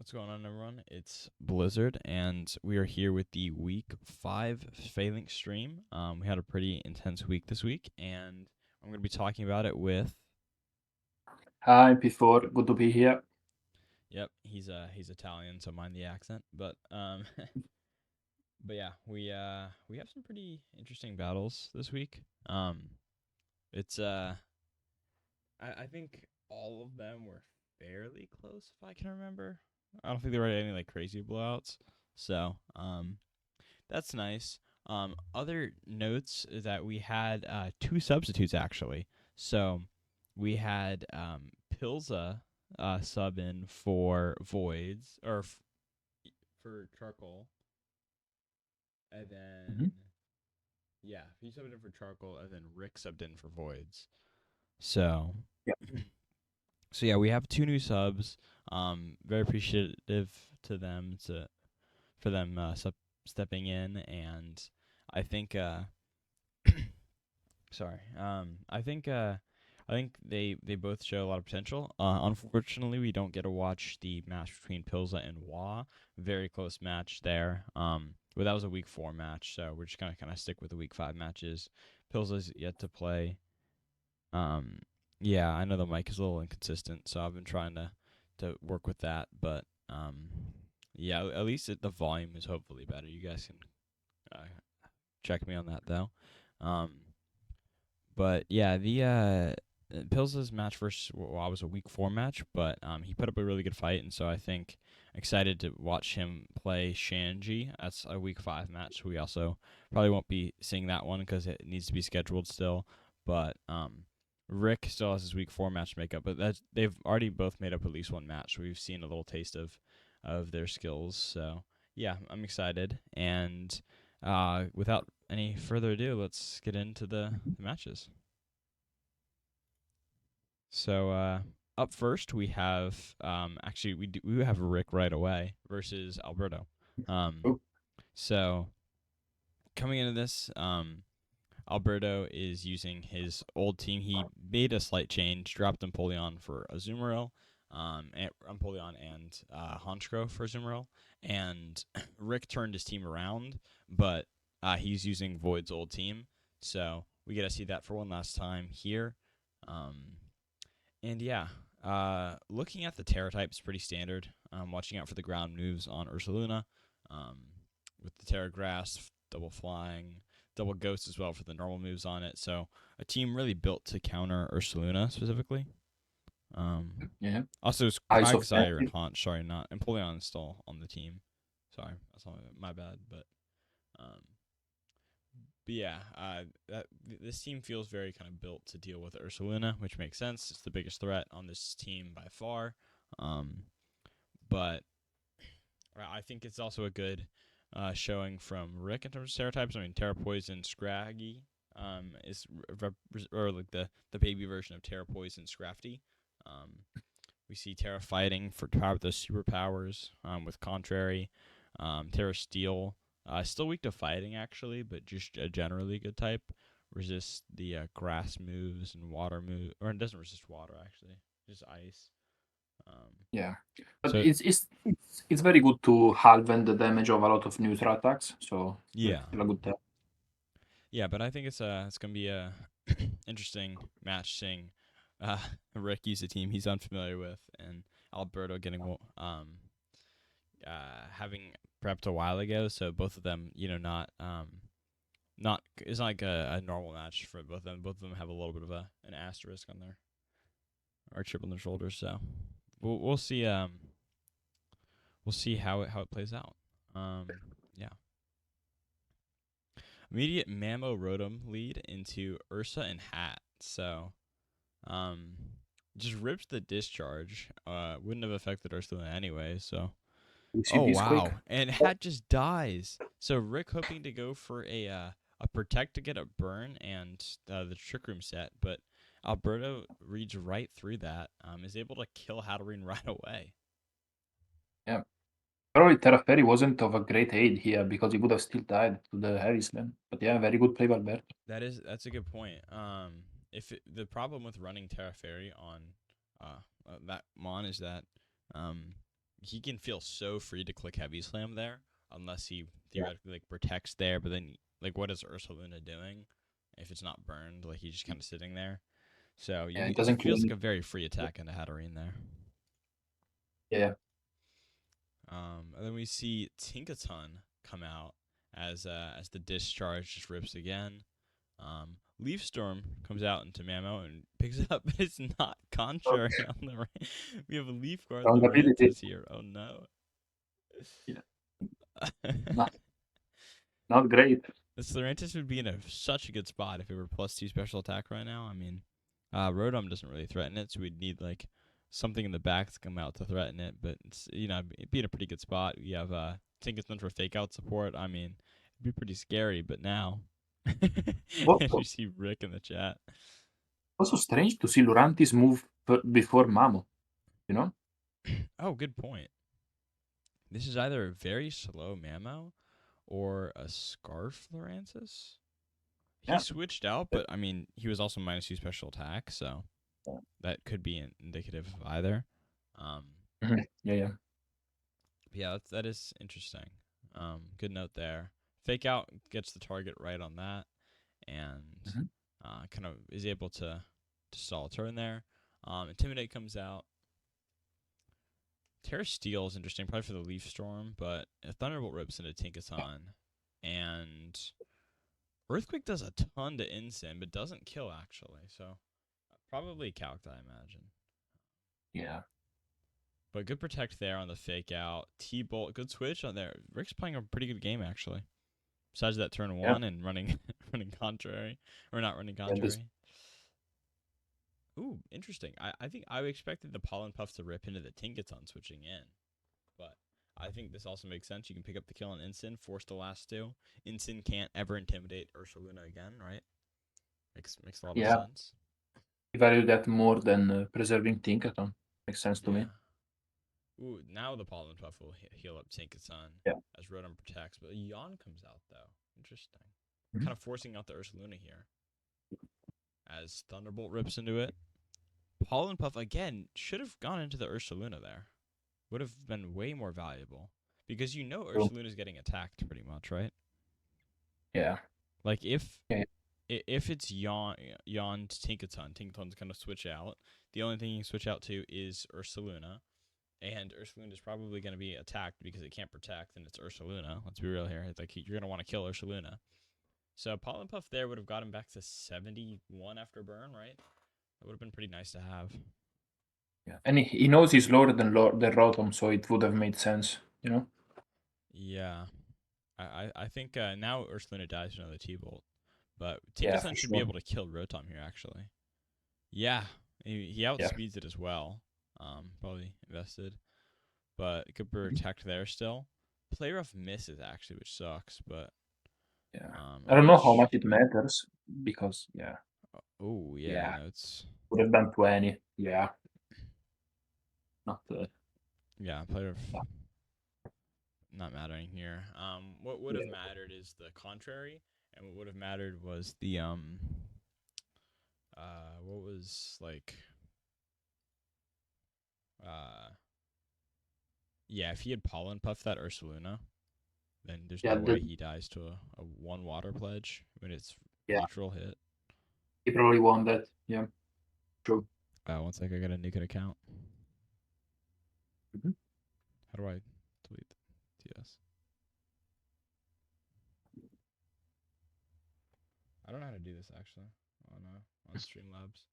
What's going on, everyone? It's Blizzard, and we are here with the Week 5 Phalanx stream. We had a pretty intense week this week, and I'm going to be talking about it with... Hi, before, good to be here. Yep, he's Italian, so mind the accent. But but yeah, we have some pretty interesting battles this week. It's I think all of them were fairly close, if I can remember. I don't think there were any like crazy blowouts. So that's nice. Other notes is that we had two substitutes actually. So we had Pilza sub in for Voids for Charcoal, and then Mhm. yeah, he subbed in for Charcoal, and then Rick subbed in for Voids. So Yeah. so yeah, we have two new subs. Very appreciative to them for them stepping in, and I think sorry. I think they both show a lot of potential. Unfortunately, we don't get to watch the match between Pilza and Wa. Very close match there. But that was a week 4 match, so we're just gonna kind of stick with the week 5 matches. Pilza's yet to play. Um, yeah, I know the mic is a little inconsistent, so I've been trying to work with that. But yeah, at least the volume is hopefully better. You guys can uh, check me on that though. Um, but yeah, the Pils's match versus Wa was a week 4 match, but he put up a really good fight, and so I think excited to watch him play Shanji. That's a week 5 match. So we also probably won't be seeing that one because it needs to be scheduled still. But Rick still has his week 4 match to make up, but they've already both made up at least one match. So we've seen a little taste of their skills. So yeah, I'm excited. And without any further ado, let's get into the matches. So up first we have actually we have Rick right away versus Alberto. Um, Oh, so coming into this, Alberto is using his old team. He made a slight change, dropped Empoleon for Azumarill, and Empoleon and Honchkrow for Azumarill, and Rick turned his team around, but he's using Void's old team, so we get to see that for one last time here. Um, and yeah, looking at the Terra types, pretty standard. Watching out for the ground moves on Ursaluna, um, with the Terra Grass, double flying, double ghost as well for the normal moves on it. So a team really built to counter Ursaluna specifically. yeah. Also, it's Eyes of Quagsire and Fenrir. Haunt. Sorry, not Empoleon is still on the team. Sorry, that's all my bad. Um, but yeah, this team feels very kind of built to deal with Ursaluna, which makes sense. It's the biggest threat on this team by far. Um, but I think it's also a good showing from Rick in terms of stereotypes. I mean, Terra Poison Scraggy is or like the baby version of Terra Poison Scrafty. Um, we see Terra fighting for power with those superpowers with Contrary. Terra Steel, still weak to fighting actually, but just a generally good type. Resists the grass moves and water move, or it doesn't resist water actually, just ice. Um, Yeah. But so it's very good to halve the damage of a lot of neutral attacks, so it's yeah, still a good tell. yeah, but I think it's gonna be a interesting match seeing uh, Rick use a team he's unfamiliar with and Alberto getting having prepped a while ago. So both of them, not it's not like a normal match for both of them. Both of them have a little bit of an asterisk on their or chip on their shoulders. So we'll see we'll see how it plays out. Yeah. Immediate Mammo Rotom lead into Ursa and Hat. So um just ripped the discharge. Wouldn't have affected Ursula anyway, so You see oh this quick? wow. And Hat just dies. So Rick hoping to go for a protect to get a burn and the trick room set, but Alberto reads right through that. Is able to kill Hatterene right away. Yeah. Probably Terra Fairy wasn't of a great aid here because he would have still died to the Heavy Slam. But yeah, very good play by Alberto. That's a good point. The problem with running Terra Fairy on that Mon is that um he can feel so free to click heavy slam there, unless he Yeah. theoretically like protects there. But then like, what is Ursaluna doing if it's not burned? Like he's just kind of sitting there. So Yeah, it it doesn't kill feels like any. a very free attack into Hatterene there. Yeah. And then we see Tinkaton come out as the discharge just rips again. Leaf Storm comes out into Mamo and picks it up, but it's not contrary Okay. on the. We have a Leaf Guard Round the ability. Rantis here. Oh no. Yeah. Not not great. This Lurantis would be in such a good spot if it were +2 special attack right now. I mean, Rotom doesn't really threaten it, so we'd need like something in the back to come out to threaten it. But it's it'd be in a pretty good spot. We have Tinkerton for fake out support. I mean, it'd be pretty scary. But now, and you Also, see Rick in the chat. also strange to see Lurantis move before Mamo. You know? Oh, good point. This is either a very slow Mamo or a Scarf Lurantis. He Yeah. switched out, but I mean, he was also -2 special attack, so Yeah. that could be indicative of either. Um, Mhm. Yeah. Yeah. yeah, that is interesting. Good note there. Fake out gets the target right on that, and Mhm. kind of is able to stall a turn there. Intimidate comes out. Terra Steel is interesting, probably for the Leaf Storm, but a Thunderbolt rips into Tinkaton, and Earthquake does a ton to Incin, but doesn't kill actually. So probably calc, I imagine. Yeah. But good protect there on the fake out. T-Bolt, good switch on there. Rick's playing a pretty good game, actually. Besides that turn Yeah. one and running running contrary. Or not running Yeah. This. contrary. Ooh, interesting. I think I expected the Pollen Puff to rip into the Tinkaton switching in. But I think this also makes sense. You can pick up the kill on Incin, force the last two. Incin can't ever intimidate Ursaluna again, right? Makes a lot of Yeah. sense. I value that more than preserving Tinkaton. Makes sense to me. Yeah. Ooh, now the Pollen Puff will heal up Tinkaton Yeah. as Rotom protects, but a Yawn comes out though. Interesting. Mhm. Kind of forcing out the Ursaluna here as Thunderbolt rips into it. Pollen Puff again should have gone into the Ursaluna there. Would have been way more valuable because True. Ursaluna's getting attacked pretty much, right? Yeah. Like Yeah. if it's Yawn to Tinkaton's gonna switch out. The only thing you can switch out to is Ursaluna. And Ursaluna is probably going to be attacked because it can't protect, and it's Ursaluna. Let's be real here. It's like you're going to want to kill Ursaluna. So Pollen Puff there would have got him back to 71 after burn, right? That would have been pretty nice to have. Yeah. And he knows he's lower than Rotom, so it would have made sense. You know? Yeah. I think now Ursaluna dies to another T-Bolt. But Yeah, for Tinkaton should be sure. able to kill Rotom here, actually. Yeah. He Yeah. outspeeds it as well. Probably invested. But it could Mhm. protect there still. Play rough misses, actually, which sucks. But Yeah. I don't know how Unleash. much it matters because Oh yeah, yeah, no, it's would have done 20. Yeah. Not yeah, player yeah. not mattering here. What would have Yeah. mattered is the contrary, and what would have mattered was the what was like uh, yeah, if he had pollen puffed that Ursaluna, then there's Yeah. no way he dies to a one water pledge when it's Yeah. neutral hit. He probably won that. Yeah. True. One sec, I got a new account. Mhm. How do I delete TS? I don't know how to do this actually on Streamlabs.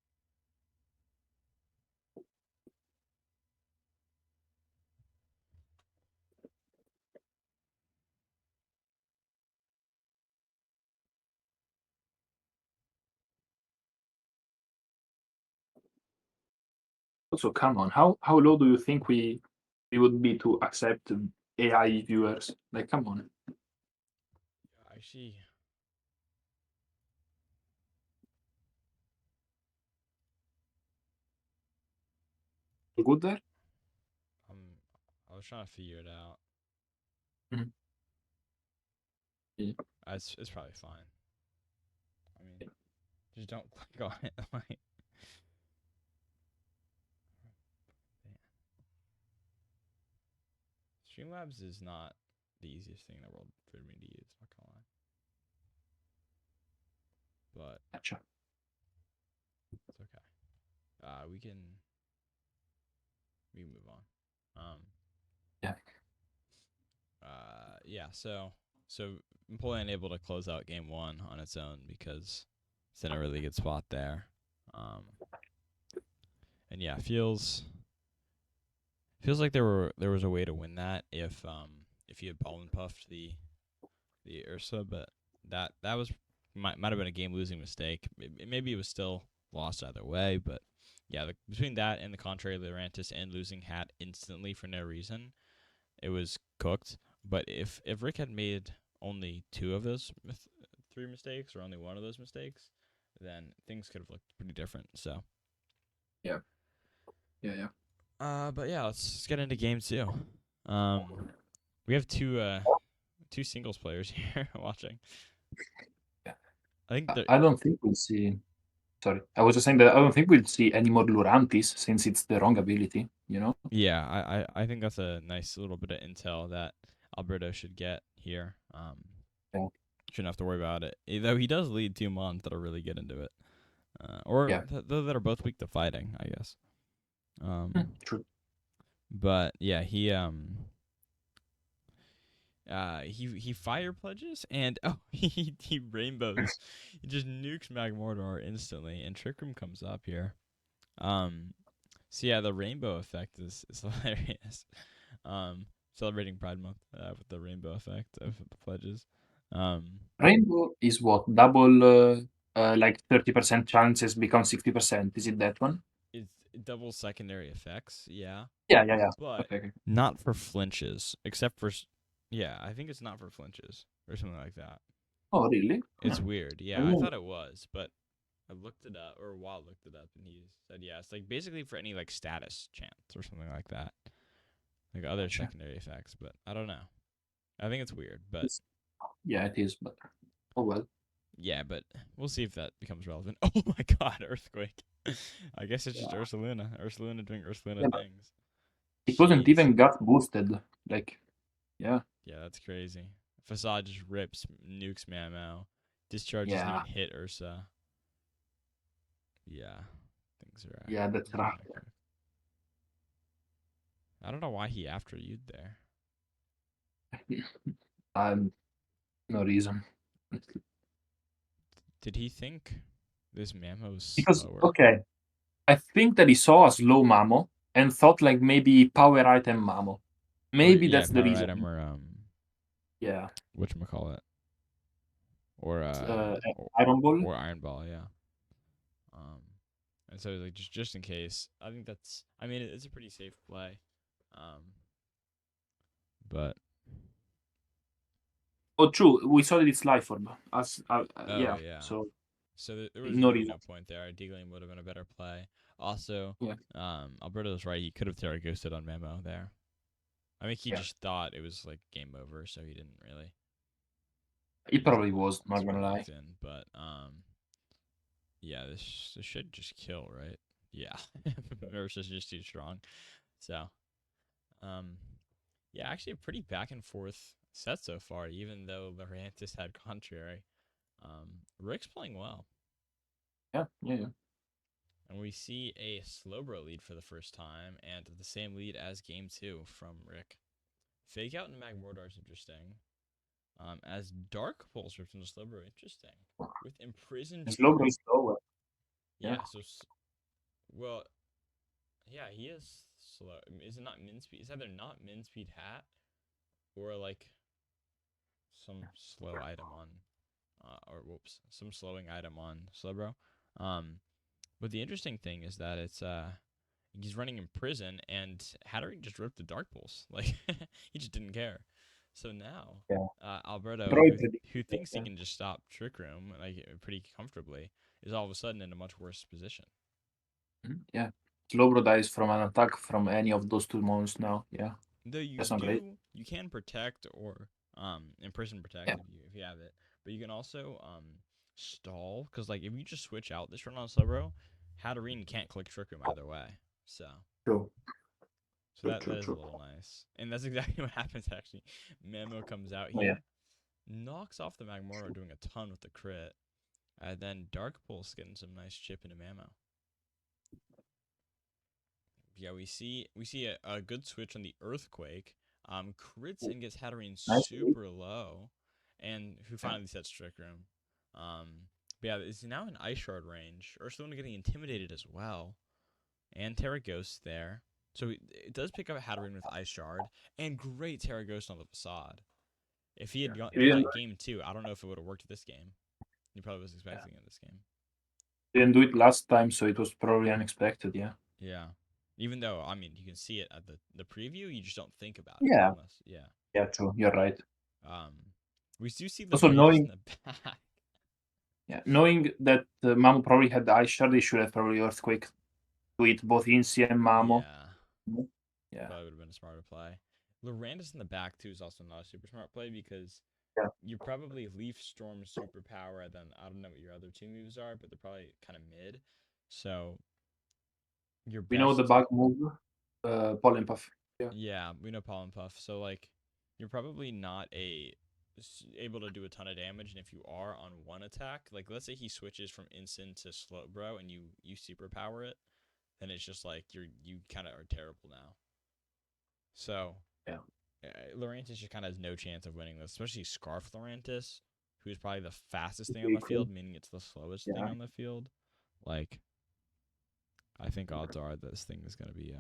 Also, come on. How low do you think we would be to accept AI viewers? Like, come on. Actually, You good there? um, I was trying to figure it out. Mhm. Yeah. It's probably fine. I mean, just don't click on it. Like, Streamlabs is not the easiest thing in the world for me to use. Not gonna lie, but Gotcha. it's okay. We can move on. Yeah. Yeah. So Napoleon able to close out game one on its own because it's in a really good spot there. And yeah, feels like there was a way to win that if you had ball and puffed the Ursa, but that was might have been a game losing mistake. Maybe it was still lost either way, but yeah, between that and the contrary Lurantis and losing Hat instantly for no reason, it was cooked. But if Rick had made only two of those three mistakes or only one of those mistakes, then things could have looked pretty different. So Yeah. Yeah. but yeah, let's get into game two. We have two singles players here watching. Yeah. I think I don't think we'll see. Sorry, I was just saying that I don't think we'll see any more Lurantis since it's the wrong ability. yeah, I think that's a nice little bit of intel that Alberto should get here. Yeah. Shouldn't have to worry about it. Though he does lead two mons that'll really get into it, or Yeah. that are both weak to fighting, I guess. True. But yeah, he fire pledges and he rainbows. He just nukes Magmortar instantly, and Trick Room comes up here. So yeah, the rainbow effect is hilarious. Celebrating Pride Month with the rainbow effect of the pledges. Rainbow is what? Double, like 30% chances become 60%. Is it that one? It's double secondary effects, yeah, Yeah. but Okay. not for flinches, except for yeah, I think it's not for flinches or something like that. Oh, really? It's weird. I Yeah, I didn't- thought it was, but I looked it up, or Walt looked it up, and he said, yeah, it's like basically for any like status chance or something like that, like other Gotcha. secondary effects. But I don't know. I think it's weird, but Yeah, it is, but oh well. yeah, but we'll see if that becomes relevant. Oh my God, earthquake! I guess it's just Yeah. Ursaluna doing Yeah, Ursaluna but things. it wasn't Jeez. even gut boosted. Like, yeah. Yeah, that's crazy. Facade just rips, nukes Mamo. Discharge doesn't Yeah. even hit Ursa. Yeah, things are Yeah, that's things are rough. not good. I don't know why he after you'd there. No reason. Did he think this Mamo was Because, slower? okay, I think that he saw a slow Mamo and thought like maybe power item Mamo. Or Maybe yeah, that's the power item reason. or Yeah. whatchamacallit. Or Uh, Iron Ball. or Iron Ball, yeah. Um and so like just in case. I think that's I mean it's a pretty safe play. But Oh, true. We saw that it's life orb. oh Yeah. yeah. So So there was no really reason. no point there. Dealing would have been a better play. Also, Yeah. Alberto's right. He could have Terra Ghosted on Memo there. I think he Yeah. just thought it was like game over, so he didn't really. It He wasn't probably was. Not super gonna lie. locked in, but yeah, this should just kill, right? Yeah, Versus just too strong. So, um, yeah, actually a pretty back and forth set so far. Even though Lorantis had contrary, Rick's playing well. Yeah. And we see a Slowbro lead for the first time, and the same lead as game two from Rick. Fake out and Magmortar is interesting. As Dark Pulse rips into Slowbro, interesting. With Imprisoned His Trick logo Room. is slower. Yeah. Yeah, so, well, yeah, he is slow. Is it not min speed? It's either not min speed hat or like some slow item on, or whoops, some slowing item on Slowbro. But the interesting thing is that he's running in prison, and Hattery just ripped the Dark Pulse. Like he just didn't care. So now, Yeah. Alberto, Probably who predicted that. thinks he can just stop Trick Room like pretty comfortably, is all of a sudden in a much worse position. Yeah. Slowbro dies from an attack from any of those two mons now. Yeah. Though That's not great. you can protect or imprison protect Yeah. if you have it, but you can also stall because like if you just switch out this run on Slowbro, Hatterene can't click Trick Room either way. So True. So True, that true, is a true. little nice. And that's exactly what happens actually. Memo comes out Oh, yeah. here, knocks off the Magmoro doing a ton with the crit. And then Dark Pulse getting some nice chip into Mamo. Yeah, we see a good switch on the Earthquake. Crits and gets Hatterene Nice. super low, and who Yeah. finally sets Trick Room. But yeah, it's now in Ice Shard range. Ursula getting intimidated as well, and Terra Ghost there. So it does pick up Hatterene with Ice Shard, and great Terra Ghost on the Facade. If he Yeah. had He done didn't, that game too, I don't know if it would have worked this game. He probably was yeah. expecting it this game. Didn't do it last time, so it was probably unexpected. Yeah. Yeah. Even though, I mean, you can see it at the preview, you just don't think about it Yeah. unless, yeah. Yeah. True. You're right. Um, we do see Also, Lorantis in knowing, the back. yeah, knowing that Mamo probably had the ice shard, he should have probably earthquake to it both Incy and Mamo. Yeah, Yeah. probably would have been a smarter play. Lorantis in the back too is also not a super smart play because Yeah. you probably Leaf Storm Superpower, and then I don't know what your other two moves are, but they're probably kind of mid. So your We know the best, bug move, Pollen Puff. Yeah. yeah, we know Pollen Puff. So like, you're probably not able to do a ton of damage, and if you are on one attack, like let's say he switches from instant to slow bro, and you superpower it, then it's just like you kind of are terrible now. So Yeah. Lurantis just kind of has no chance of winning this, especially Scarf Lurantis, who's probably the fastest thing on the Equal. field, meaning it's the slowest thing Yeah. on the field. Like, I think odds are this thing is gonna be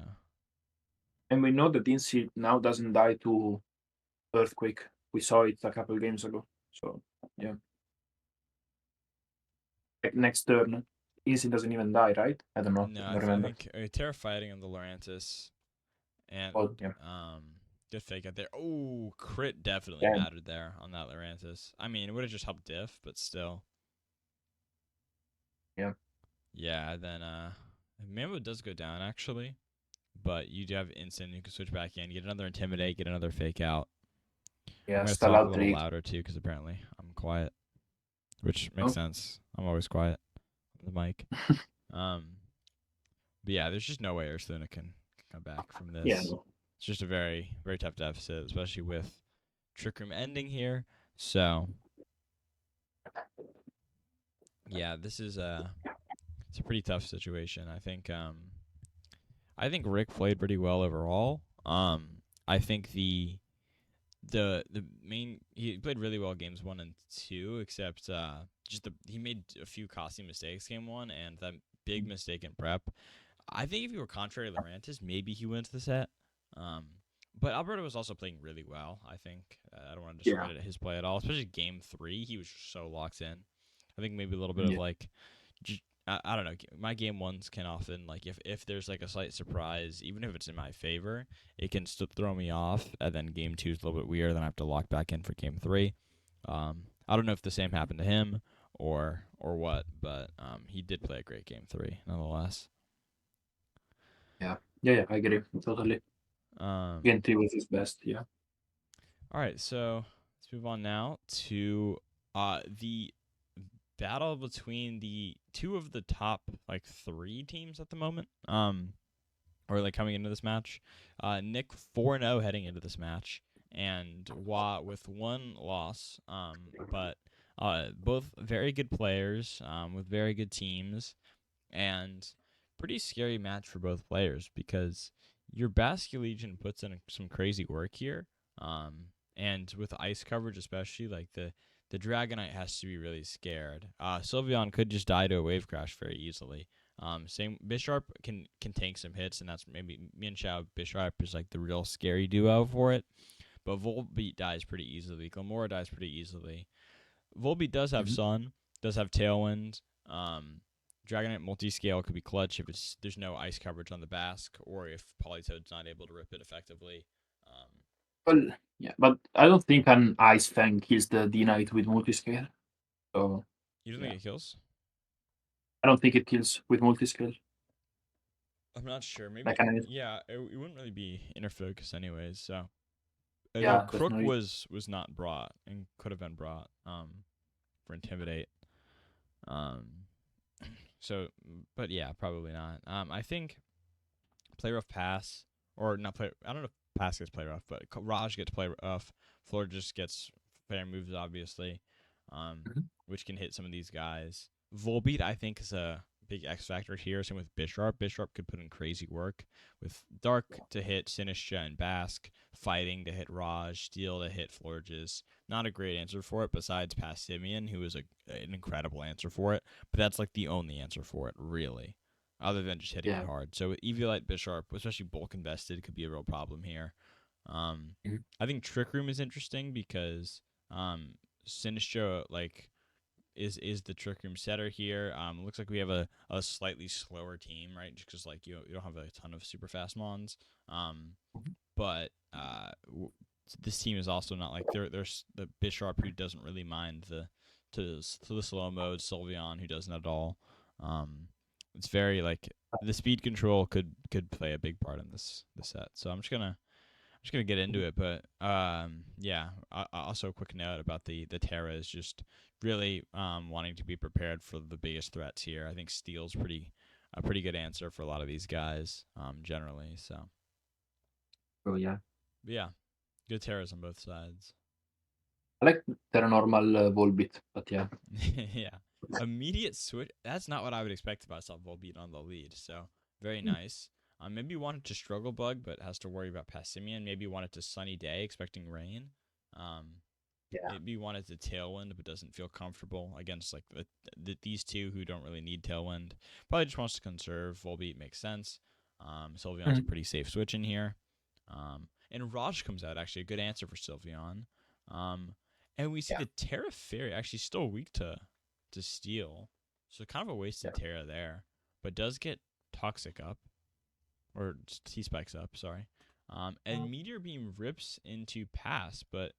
And we know that Incy now doesn't die to earthquake. We saw it a couple games ago. So yeah. Like next turn, Incy doesn't even die, right? I don't know. no. I don't I remember. think Terra fighting on the Lurantis and Oh yeah. um good fake out there. Oh, crit definitely Yeah. mattered there on that Lurantis. I mean, it would have just helped diff, but still. Yeah. Yeah, then Mambo does go down actually, but you do have instant. You can switch back in, get another intimidate, get another fake out. I'm Yeah. gonna Stall talk a out little Rick. louder too, because apparently I'm quiet, which makes Oh. sense. I'm always quiet on the mic. Um, but yeah, there's just no way Ursula can come back from Yeah. this. It's just a very, very tough deficit, especially with Trick Room ending here. So yeah, this is it's a pretty tough situation. I think Rick played pretty well overall. I think the main he played really well games 1 and 2, except just he made a few costly mistakes game 1 and that big mistake in prep. I think if he were contrary to Lurantis, maybe he wins the set. Um, but Alberto was also playing really well. I think I don't want to Yeah. discredit his play at all, especially game 3. He was so locked in. I think maybe a little bit of Yeah. like I don't know. My game ones can often like if there's like a slight surprise, even if it's in my favor, it can still throw me off. And then game 2 is a little bit weird. Then I have to lock back in for game 3. I don't know if the same happened to him or what, but he did play a great game 3 nonetheless. Yeah. Yeah. Yeah. I agree. Totally. Um, Game 3 was his best. Yeah. all right, so let's move on now to the battle between the two of the top like 3 teams at the moment. Or like coming into this match. Nick 4-0 heading into this match, and Wah with 1 loss. But both very good players with very good teams, and pretty scary match for both players because your Basque Legion puts in some crazy work here. And with ice coverage, especially like the Dragonite has to be really scared. Sylveon could just die to a wave crash very easily. Same Bisharp can tank some hits, and that's maybe Mienshao Bisharp is like the real scary duo for it. But Volbeat dies pretty easily. Glamora dies pretty easily. Volbeat does have Mhm. Sun, does have Tailwind. Dragonite multi-scale could be clutch if there's no ice coverage on the Basque, or if Politoed's not able to rip it effectively. Um, Well, yeah, but I don't think an Ice Fang kills the D-Knight with multiscale. So you don't yeah, think it kills? I don't think it kills with multiscale. I'm not sure. Maybe Like an yeah. It wouldn't really be inner focus anyways. So I know yeah, Crook definitely. was not brought and could have been brought for intimidate. Um, so but yeah, probably not. I think play rough pass or not play. I don't know if Pass gets play rough, but Raj gets play rough. Floor just gets fair moves, obviously, um, Mhm. which can hit some of these guys. Volbeat, I think, is a big X factor here. Same with Bisharp. Bisharp could put in crazy work with Dark to hit Sinistcha and Bask, Fighting to hit Raj, Steel to hit Florges. Not a great answer for it, besides Passimian, who is an incredible answer for it. But that's like the only answer for it, really, other than just hitting it Yeah. hard. So Eviolite Bisharp, especially bulk invested, could be a real problem here. Um, Mhm. I think Trick Room is interesting because Sinistcha is the Trick Room setter here. Looks like we have a slightly slower team, right? Just because like you don't have a ton of super fast mons. Um, Mhm. but this team is also not like there's the Bisharp who doesn't really mind to the slow mode, Sylveon who doesn't at all. Um, it's very like the speed control could play a big part in this set. So I'm just gonna get into it, but yeah. Also, a quick note about the Terra is just really wanting to be prepared for the biggest threats here. I think Steel's a pretty good answer for a lot of these guys, generally. So, So yeah, but yeah, good Terras on both sides. I like Terranormal Volbit, but yeah. Yeah, immediate switch. That's not what I would expect if I saw Volbeat on the lead. So very Mm. nice. Maybe wanted to struggle bug, but has to worry about Passimian. Maybe wanted to sunny day, expecting rain. Um, Yeah. Maybe wanted to tailwind, but doesn't feel comfortable against like these two who don't really need tailwind. Probably just wants to conserve. Volbeat makes sense. Sylveon's a Mhm. pretty safe switch in here. And Raj comes out, actually a good answer for Sylveon. Um, and we see Yeah. the Terra Fairy actually still weak to Steel, so kind of a wasted Yeah. Terra there, but does get Toxic up or T Spikes up. Sorry. And Meteor Beam rips into Pass, but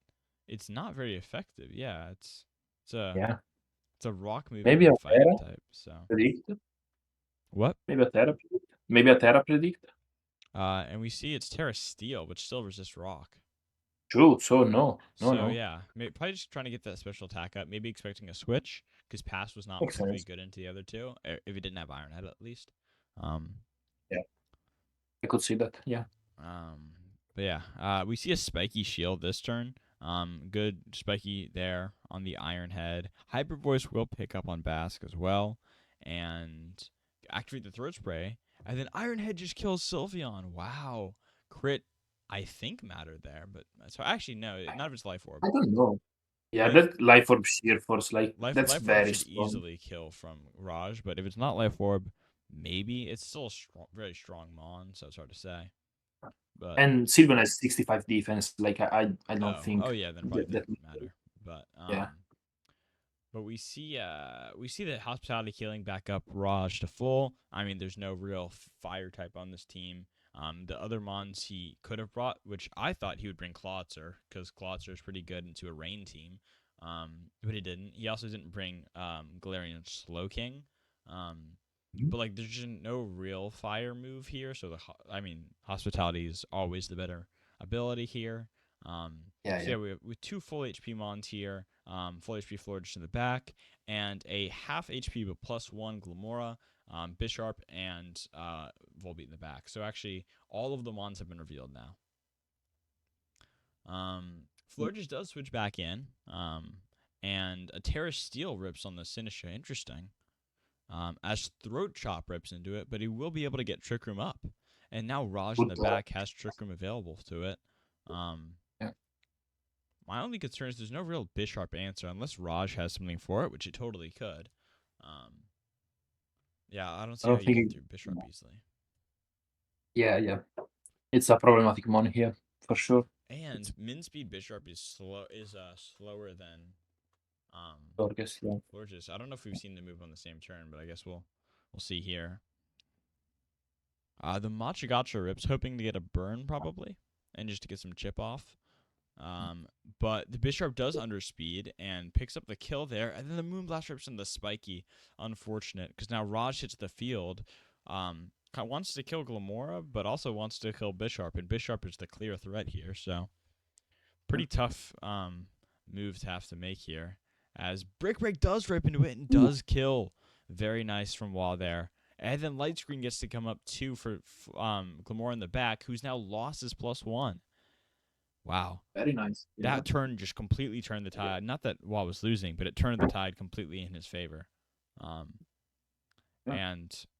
it's not very effective. Yeah, it's a Yeah. it's a rock move Maybe into a a fighting Terra type. So Predict. what? Maybe a Terra Predict. Maybe a Terra Predict. And we see it's Terra Steel, which still resists rock. True. So no. No, So no. yeah, probably just trying to get that special attack up. Maybe expecting a switch because Pass was not Makes particularly sense. good into the other two. If it didn't have Iron Head at least. Um, Yeah. I could see that. Yeah. Um, but yeah, we see a spiky shield this turn. Good spiky there on the Iron Head. Hyper Voice will pick up on Bask as well, and activate the Throat Spray. And then Iron Head just kills Sylveon. Wow, crit. I think mattered there, but so actually no, I none of it's Life Orb. I don't know. Yeah, Life that Life Orb Sheer Force, like, that's Life Orb very should strong. easily kill from Raj, but if it's not Life Orb, maybe it's still a very strong Mon, so it's hard to say. But And Sylvan has 65 defense. Like, I don't oh think yeah, then probably that. didn't matter. But Yeah. we see that hospitality killing back up Raj to full. I mean, there's no real fire type on this team. The other mons he could have brought, which I thought he would bring Klotzer, because Klotzer is pretty good into a rain team. But he didn't. He also didn't bring Galarian Slowking. Um, Mhm. but like, there's just no real fire move here. So I mean, hospitality is always the better ability here. Yeah, So yeah. yeah, we have with two full HP mons here, full HP Florges in the back, and a half HP but +1 Glamora, Bisharp, and Volbeat in the back. So actually, all of the mons have been revealed now. Florges does switch back in, and a Terra Steel rips on the Sinistcha. Interesting. As Throat Chop rips into it, but he will be able to get Trick Room up. And now Raj in Good the thought. back has Trick Room available to it. Um, Yeah. my only concern is there's no real Bisharp answer unless Raj has something for it, which it totally could. Um, yeah, I don't I see how don't you think get through Bisharp it, easily. yeah, yeah. It's a problematic mon here, for sure. And It's min speed Bisharp is slower than Torges, yeah. Florges. I don't know if we've seen the move on the same turn, but I guess we'll see here. The Machagacha rips, hoping to get a burn probably, and just to get some chip off. But the Bisharp does underspeed and picks up the kill there, and then the Moonblast rips into the spiky. Unfortunate, because now Raj hits the field. Wants to kill Glamora, but also wants to kill Bisharp, and Bisharp is the clear threat here. So pretty tough move to have to make here. As Brick Break does rip into it and Ooh. does kill. Very nice from Wall there. And then Light Screen gets to come up too for Glamora in the back, who's now lost his +1. Wow. Very nice. Yeah. That turn just completely turned the tide. Not that Wall was losing, but it turned the tide completely in his favor. Um, Yeah.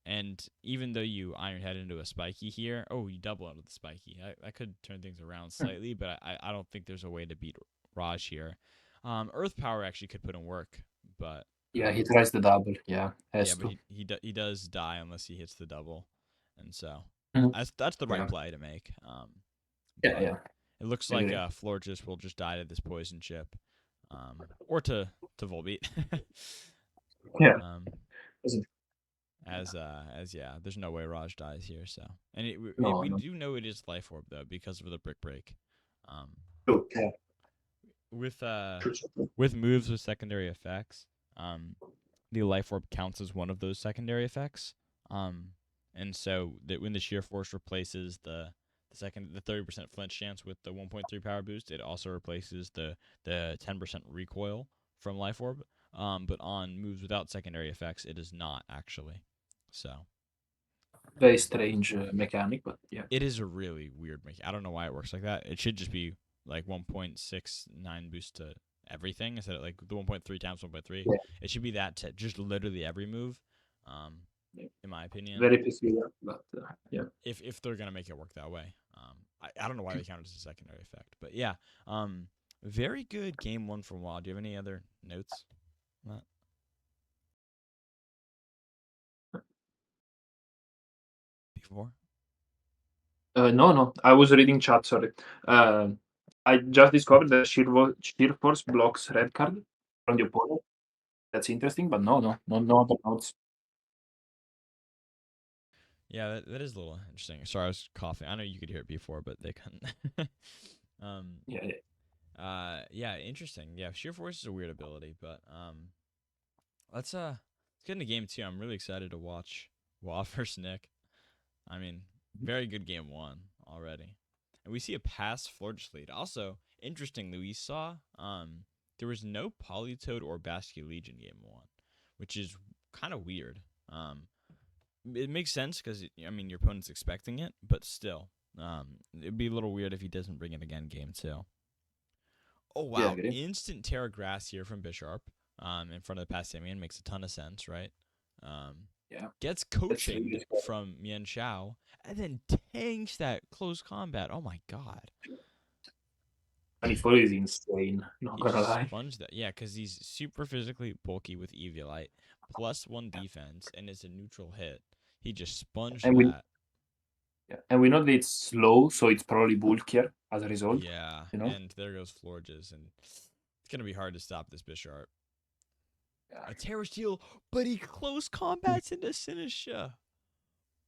and even though you Iron Head into a spiky here, you double out of the spiky. I could turn things around slightly, but I don't think there's a way to beat Raj here. Earth Power actually could put in work, but Yeah, he tries the double. Yeah, yeah, has but to. he does die unless he hits the double, and so Mhm. that's the right Yeah. play to make. Yeah, But yeah. it looks I like agree. Florges will just die to this poison chip, or to Volbeat. Yeah. um, Doesn't- as yeah, there's no way Raj dies here. So, and No, we no. do know it is life orb though because of the brick break. Um, True. Yeah. with True. with moves with secondary effects, the life orb counts as one of those secondary effects. Um, and so that when the sheer force replaces the 30% flinch chance with the 1.3 power boost, it also replaces the 10% recoil from life orb. But on moves without secondary effects, it is not actually. So Very um, strange mechanic, but yeah. it is a really weird mechanic. I don't know why it works like that. It should just be like 1.69 boost to everything instead of like the 1.3 times 1.3. Yeah. It should be that to just literally every move. Um, Yeah. in my opinion, Very peculiar, but yeah. if they're gonna make it work that way. I don't know why they count it as a secondary effect, but yeah. Very good game one from WoW. Do you have any other notes on that? Before? No, no. I was reading chat. Sorry. I just discovered that sheer force blocks red card from the opponent. That's interesting, but no, no, no, no other notes. Yeah, that is a little interesting. Sorry, I was coughing. I know you could hear it before, but they couldn't. um, Yeah, yeah. yeah, interesting. Yeah, sheer force is a weird ability, but let's get into game two. I'm really excited to watch WoW versus Nick. I mean, very good game one already. And we see a pass Florges lead. Also, interestingly, we saw there was no Polytoad or Basque Legion game one, which is kind of weird. It makes sense because I mean your opponent's expecting it, but still, it'd be a little weird if he doesn't bring it again game two. Oh Yeah, I wow, agree. instant Terra Grass here from Bisharp, in front of the Passimian makes a ton of sense, right? Um, Yeah, gets that's coachinged really scary. from Mian Shao, and then tanks that close combat. Oh my god. 24 is insane, not He gonna just lie. sponged that. Yeah, because he's super physically bulky with Eviolite, +1 defense, and is a neutral hit. He just sponged And we that. yeah, and we know that it's slow, so it's probably bulkier as a result, Yeah, you know? and there goes Florges, and it's gonna be hard to stop this Bisharp. Yeah. A Terror Steel, but he close combats into Sinisha.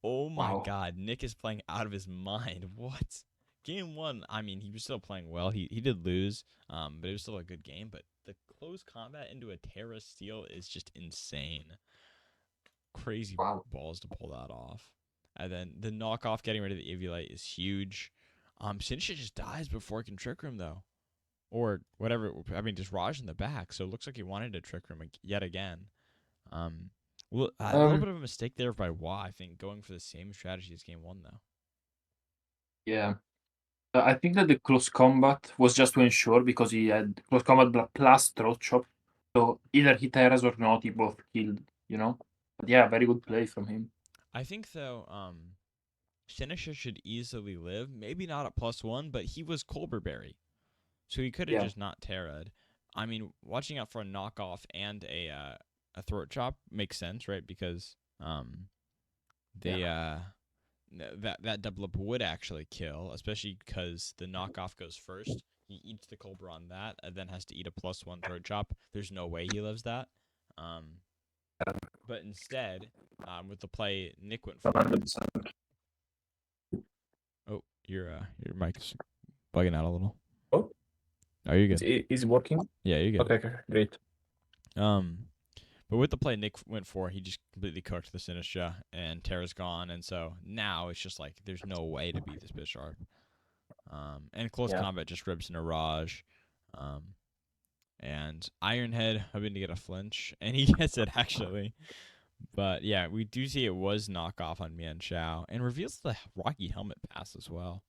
Oh my Wow. god, Nick is playing out of his mind. What? Game one, I mean, he was still playing well. He did lose, but it was still a good game. But the close combat into a Terra Steel is just insane. Crazy Wow. balls to pull that off. And then the knockoff getting rid of the Eviolite is huge. Sinisha just dies before it can trick room though. Or whatever. I mean, just Raj in the back. So it looks like he wanted to trick room yet again. Um, well, a little Um, bit of a mistake there by Wa, I think, going for the same strategy as game one, though. yeah. I think that the close combat was just to ensure because he had close combat plus throat chop. So either he tears or not, he both killed, you know? But yeah, very good play from him. I think, though, Sinisha should easily live. Maybe not at +1, but he was Colberberry. So he could have Yeah. just not Terra'd. I mean, watching out for a knockoff and a throat chop makes sense, right? Because Yeah. they that double up would actually kill, especially because the knockoff goes first. He eats the Cobra on that, and then has to eat a +1 throat chop. There's no way he lives that. Um, but instead, with the play Nick went for, 100%. oh, your mic's bugging out a little. Oh, Oh, you're good. is it working? Yeah, you're good. Okay, okay, great. Um, but with the play Nick went for, he just completely cooked the Sinistra, and Terra's gone, and so now it's just like there's no way to beat this Bisharp. And close Yeah. combat just rips into Raj. Um, and Ironhead hoping to get a flinch, and he gets it actually. But yeah, we do see it was knockoff on Mian Chao and reveals the Rocky helmet pass as well.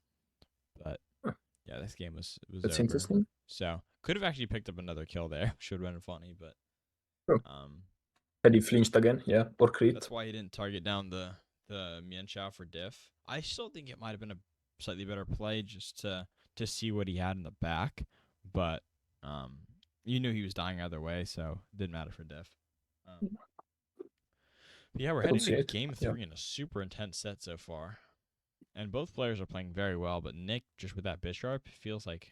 But Huh, yeah, this game was that's over. interesting. So could have actually picked up another kill there, which would have been funny. But Oh, um, and he flinched again. Yeah, poor crit. that's why he didn't target down the Mian Chao for diff. I still think it might have been a slightly better play just to see what he had in the back, but um, you knew he was dying either way, so it didn't matter for diff. Um, yeah, we're I could heading to see it. game Yeah, three in a super intense set so far, and both players are playing very well. But Nick, just with that Bisharp, feels like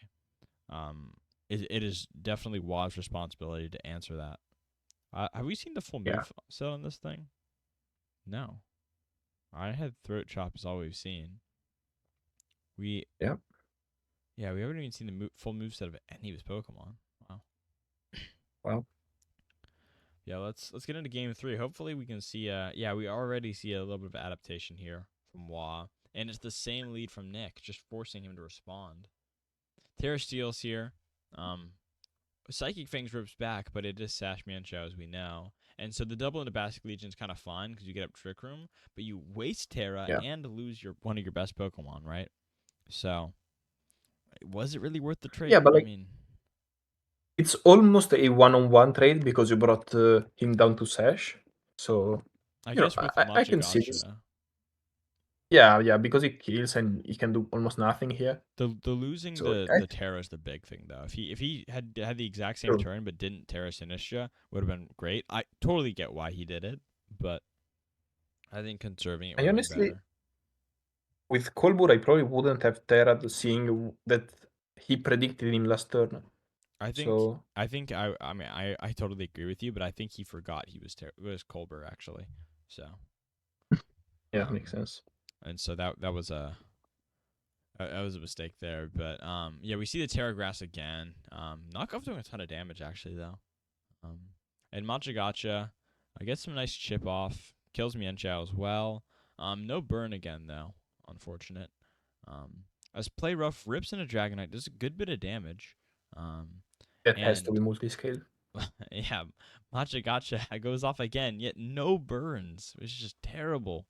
um, it is definitely Waz's responsibility to answer that. Have we seen the full yeah, move set on this thing? No. I had throat chop is all we've seen. We yeah. Yeah, we haven't even seen the full move set of any of his Pokemon. Wow. Well, Yeah, let's get into game three. Hopefully we can see yeah, we already see a little bit of adaptation here from Wah. And it's the same lead from Nick, just forcing him to respond. Terra Steel's here. Um Psychic Fangs rips back, but it is Sash Manchow as we know. And so the double into Bastic Legion is kind of fine because you get up Trick Room, but you waste Terra yeah, and lose your one of your best Pokemon, right? So was it really worth the yeah. trade? But I like, mean, it's almost a one-on-one trade because you brought him down to Sash. So I you know, guess with I can see this. Machigotcha, Yeah, yeah, because he kills and he can do almost nothing here. the losing So the Terra is the big thing though. If he had the exact same true. turn but didn't Terra Sinistra would have been great. I totally get why he did it, but I think conserving it would I have been honestly, better. with Colbur, I probably wouldn't have Terrad seeing that he predicted him last turn. I think So I mean I totally agree with you, but I think he forgot he was was Colbert actually. So yeah, makes um sense. and so that was that was a mistake there. But yeah, we see the Terra Grass again. Knockoff doing a ton of damage actually though. Um, and Machigotcha, I get some nice chip off. Kills Mienshao as well. No burn again though. Unfortunate. As Play Rough rips into Dragonite, does a good bit of damage. Um, That has to and be multi-scale. yeah, Machigotcha goes off again, yet no burns, which is just terrible.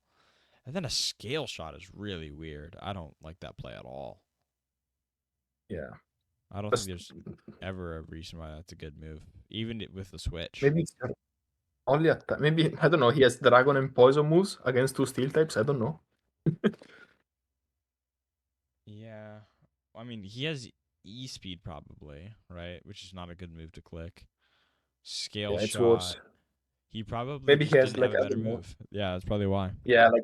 And then a scale shot is really weird. I don't like that play at all. Yeah. I don't think Just there's ever a reason why that's a good move, even with the switch. maybe it's your only attack. Maybe I don't know. He has Dragon and Poison moves against two Steel types. I don't know. Yeah. I mean, he has E speed probably, right? Which is not a good move to click. Scale Yeah, it's worse. shot. He probably Maybe he just has didn't have like a I better don't know. move. Yeah, that's probably why. Yeah, like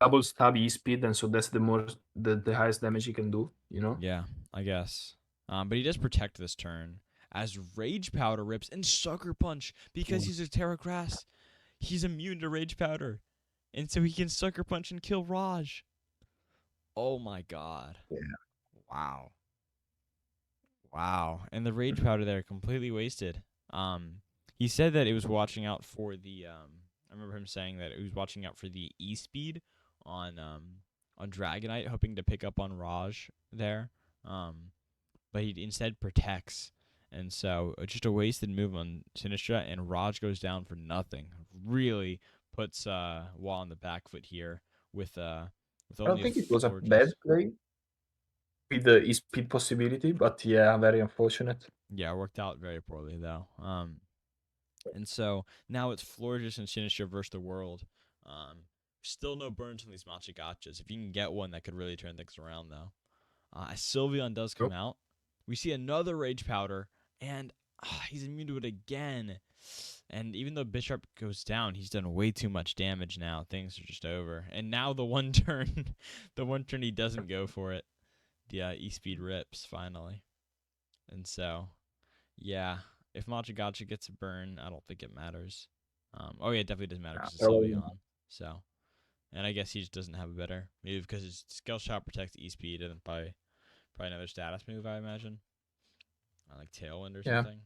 double stab E speed, and so that's the most the highest damage he can do. You know. Yeah, I guess. But he does protect this turn as Rage Powder rips and Sucker Punch because Mm. he's a Terra Grass. He's immune to Rage Powder, and so he can Sucker Punch and kill Raj. Oh my god! Yeah. Wow. Wow. And the rage powder there completely wasted. He said that it was watching out for the I remember him saying that it was watching out for the E speed on Dragonite, hoping to pick up on Raj there. But he instead protects. And so just a wasted move on Sinistra, and Raj goes down for nothing. Really puts Wall on the back foot here with I don't only a think it was a bad Florges. play with the E speed possibility, but yeah, very unfortunate. Yeah, it worked out very poorly though. And so now it's Florges and Sinistra versus the world. Still no burns on these Machigotchas. If you can get one, that could really turn things around, though. Sylveon does come True. out. We see another Rage Powder, and he's immune to it again. And even though Bishop goes down, he's done way too much damage now. Things are just over. And now the one turn, the one turn he doesn't go for it. The E-Speed rips, finally. And so yeah, if Machigotcha gets a burn, I don't think it matters. Oh yeah, it definitely doesn't matter Yeah, because it's probably not. Sylveon. So, and I guess he just doesn't have a better move because his Scale Shot protects E speed and then probably another status move, I imagine, like Tailwind or Yeah, something.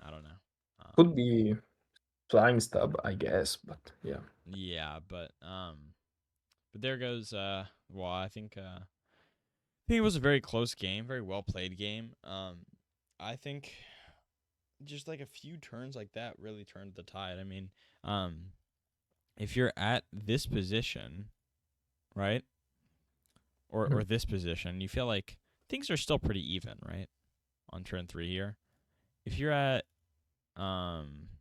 I don't know. could be flying stab, I guess, but yeah. Yeah, but there goes. Well, I think it was a very close game, very well played game. I think just like a few turns like that really turned the tide. I mean, um, if you're at this position, right, or Mhm. this position, you feel like things are still pretty even, right, on turn 3 here. If you're at, um,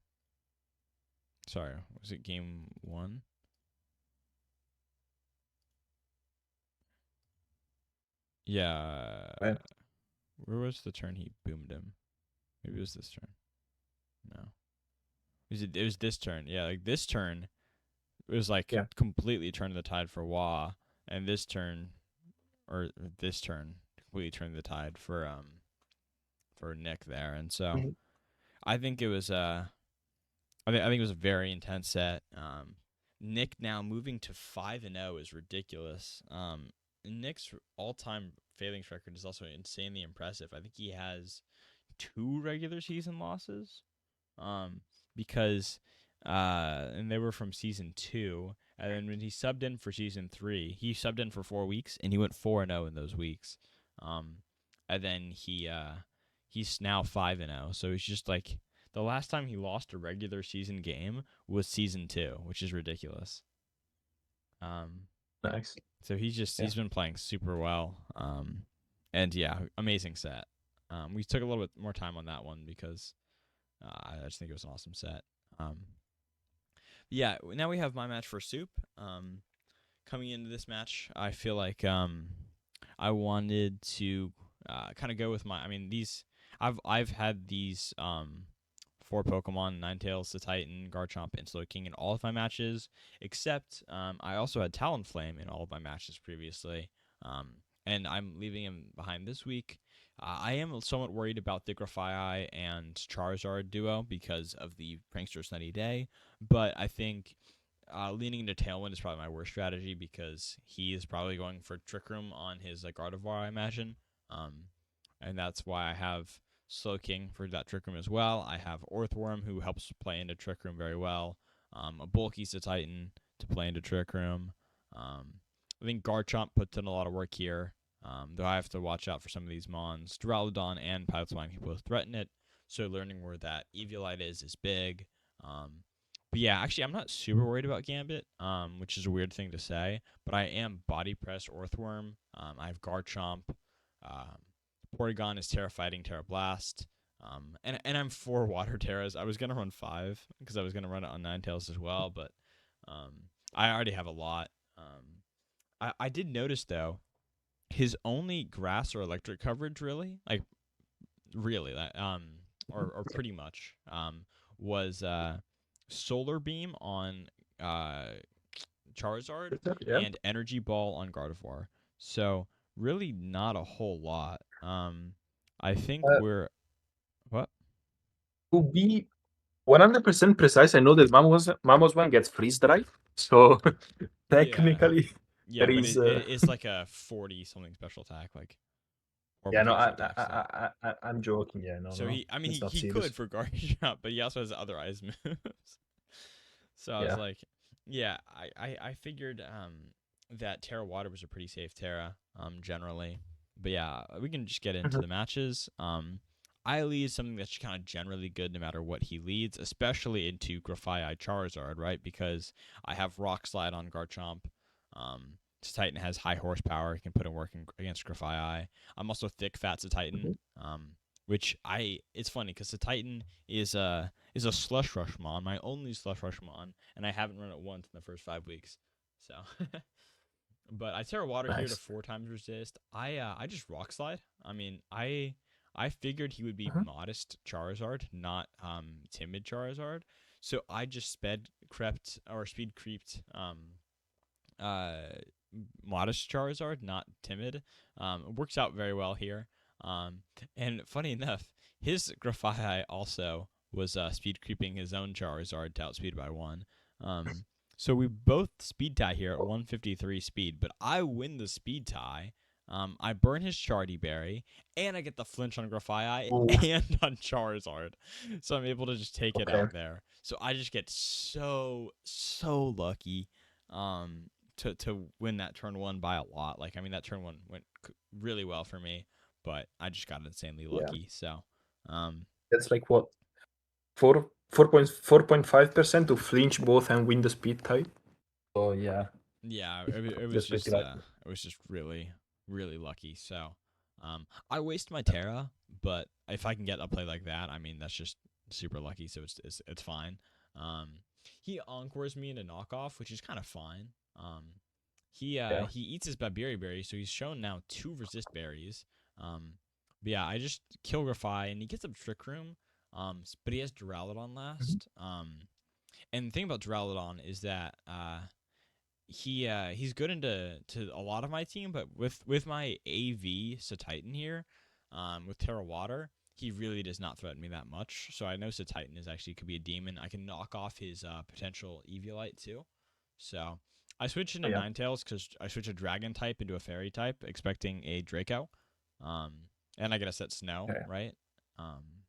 sorry, was it game 1? Yeah. Right. Where was the turn he boomed him? Maybe it was this turn. No. It was this turn. Yeah, like this turn, it was like Yeah. completely turned the tide for Wah, and this turn completely turned the tide for Nick there. And so Mhm. I think it was I think it was a very intense set. Nick now moving to 5-0 is ridiculous. Nick's all-time Phalanx record is also insanely impressive. I think he has 2 regular season losses. Um, because and they were from season 2, and then when he subbed in for season 3, he subbed in for 4 weeks and he went 4-0 in those weeks. Um, and then he's now 5-0. So he's just like the last time he lost a regular season game was season 2, which is ridiculous. Um, Nice. so Yeah. he's been playing super well. And yeah, amazing set. We took a little bit more time on that one because I just think it was an awesome set. Yeah, now we have my match for Soup. Coming into this match, I feel like I wanted to kind of go with my. I mean, these I've had these 4 Pokemon: Ninetales, the Titan, Garchomp, and Slowking in all of my matches, except I also had Talonflame in all of my matches previously. And I'm leaving him behind this week. I am somewhat worried about the Grafaiai and Charizard duo because of the Prankster Sunny Day, but I think leaning into Tailwind is probably my worst strategy because he is probably going for Trick Room on his Gardevoir, I imagine. Um, and that's why I have Slowking for that Trick Room as well. I have Orthworm, who helps play into Trick Room very well. A Bulky's a Titan to play into Trick Room. Um, I think Garchomp puts in a lot of work here, though I have to watch out for some of these Mons. Duraludon and Pilotwine can both threaten it, so learning where that Eviolite is big. But yeah, actually, I'm not super worried about Gambit, which is a weird thing to say, but I am Body Press Orthworm. I have Garchomp. Um, Porygon is Terra Fighting, Terra Blast. And I'm 4 Water Terras. I was going to run 5 because I was going to run it on Ninetales as well, but I already have a lot. I did notice, though, his only grass or electric coverage, really, or pretty much, was Solar Beam on uh, Charizard Yeah. and Energy Ball on Gardevoir. So really not a whole lot. I think Uh, we're what? to be 100% precise, I know that Mamos one gets freeze drive, so Yeah, technically yeah, there but is. it's like a 40 something special attack, like Yeah, horrible no, special attack. So I'm joking. Yeah, no, so no, I mean it's not he serious. could for Garchomp, but he also has other ice moves. So I was Yeah. like, yeah, I figured that Terra Water was a pretty safe Terra generally. But yeah, we can just get into Mhm. the matches. I lead something that's kind of generally good no matter what he leads, especially into Grafaiai Charizard, right? Because I have Rock Slide on Garchomp. This Titan has high horsepower. He can put in work against Grafaiai. I'm also thick fat's a Titan, Mhm. which it's funny because the Titan is a slush rush mon, my only slush rush mon, and I haven't run it once in the first 5 weeks. So, but I Terra Water here to Nice. 4 times resist. I just Rock Slide. I mean, I figured he would be Mhm. modest Charizard, not timid Charizard. So I just speed creeped uh modest Charizard, not timid. It works out very well here. Um, and funny enough, his Grafaiai also was speed creeping his own Charizard to outspeed by 1. Um, so we both speed tie here at 153 speed, but I win the speed tie. I burn his Chardy Berry, and I get the flinch on Grafaiai Ooh, and on Charizard. So I'm able to just take it okay. out there. So I just get so lucky. To win that turn 1 by a lot. Like I mean that turn 1 went really well for me, but I just got insanely Yeah, lucky. So, um that's like what, 4 4.5% to flinch both and win the speed type. Oh yeah, Yeah, it was that's pretty just lucky. it was just really really lucky. So, I waste my Terra, but if I can get a play like that, I mean that's just super lucky. So it's fine. He encores me in a knockoff, which is kind of fine. Yeah. He eats his Babiri berry, so he's shown now 2 resist berries. But yeah, I just kill Grafai and he gets up Trick Room. But he has Duraludon Mhm. last. And the thing about Duraludon is that he's good into to a lot of my team, but with my AV Satitan here, with Terra Water, he really does not threaten me that much. So I know Satitan is actually could be a demon. I can knock off his potential Eviolite too. So I switch Oh, into yeah. Ninetales because I switch a Dragon type into a Fairy type, expecting a Draco. Um, and I get a set Snow, Yeah. right? Um,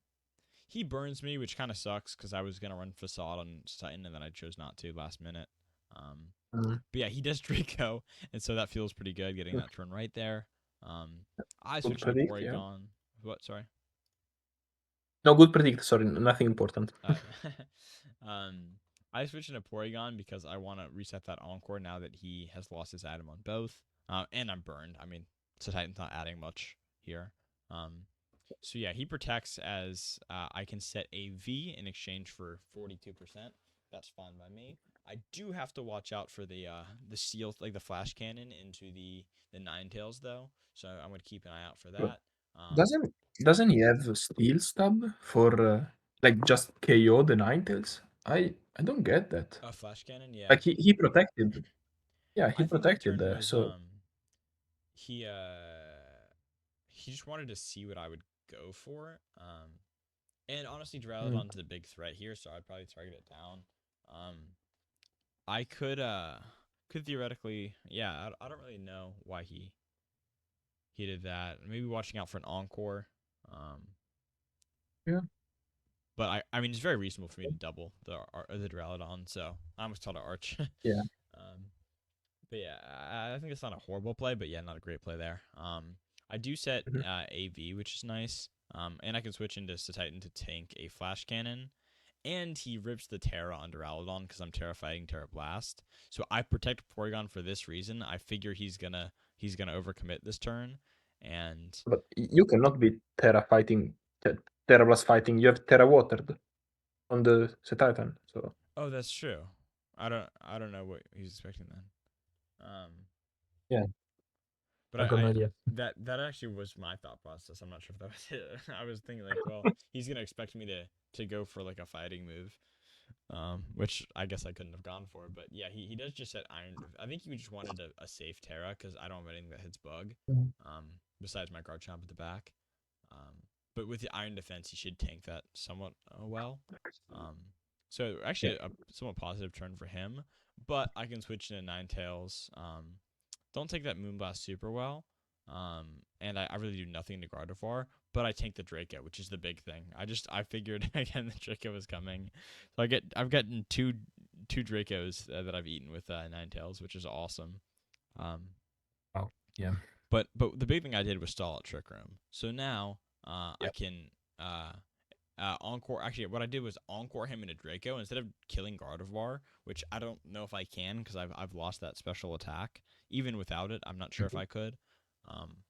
he burns me, which kind of sucks because I was gonna run Facade on Titan and then I chose not to last minute. Um, Mm. but yeah, he does Draco, and so that feels pretty good getting that turn right there. Um, I Good switch into predict, yeah. Porygon. What? Sorry. No, good predict. Sorry, nothing important. Uh, um, I switch into Porygon because I want to reset that Encore now that he has lost his item on both. And I'm burned. I mean, so Titan's not adding much here. Um, so yeah, he protects as I can set a V in exchange for 42%. That's fine by me. I do have to watch out for the steel, like the flash cannon into the Ninetales though. So I'm gonna keep an eye out for But that. Um, doesn't he have a steel stab for like just KO the Ninetales? I don't get that. a flash cannon, yeah. Like he protected. Yeah, he I think that protected turn there. was So he he just wanted to see what I would go for. And honestly, mm, Duraludon's the big threat here, so I'd probably target it down. Um, I could theoretically, yeah. I don't really know why he did that. Maybe watching out for an encore. Um, yeah, but I mean it's very reasonable for me to double the Duraludon, so I almost called it Arch. yeah. But yeah, I think it's not a horrible play, but yeah, not a great play there. I do set Mhm. AV, which is nice. And I can switch into Titan to tank a flash cannon. And he rips the Terra on Duraludon because I'm Terra fighting Terra Blast. So I protect Porygon for this reason. I figure he's gonna overcommit this turn. And But you cannot be Terra fighting, Terra Blast fighting. You have Terra Watered on the Titan. So oh, that's true. I don't know what he's expecting then. Um, yeah, But I got no I idea. that actually was my thought process. I'm not sure if that was it. I was thinking like, well, he's gonna expect me to go for like a fighting move, which I guess I couldn't have gone for. But yeah, he does just set Iron. I think he just wanted a safe Terra because I don't have anything that hits Bug, Mhm. besides my Garchomp at the back. But with the Iron Defense, he should tank that somewhat well. Um, so Yeah. actually a somewhat positive turn for him. But I can switch into Ninetales. Don't take that Moonblast super well. And I really do nothing to Gardevoir, but I tank the Draco, which is the big thing. I figured again the Draco was coming, so I've gotten two Dracos that I've eaten with Ninetales, which is awesome. Um, Oh, yeah. but the big thing I did was stall at Trick Room. So now I Yeah. can uh, encore. Actually, what I did was encore him into Draco instead of killing Gardevoir, which I don't know if I can because I've lost that special attack. Even without it, I'm not sure if Mhm. I could. Um,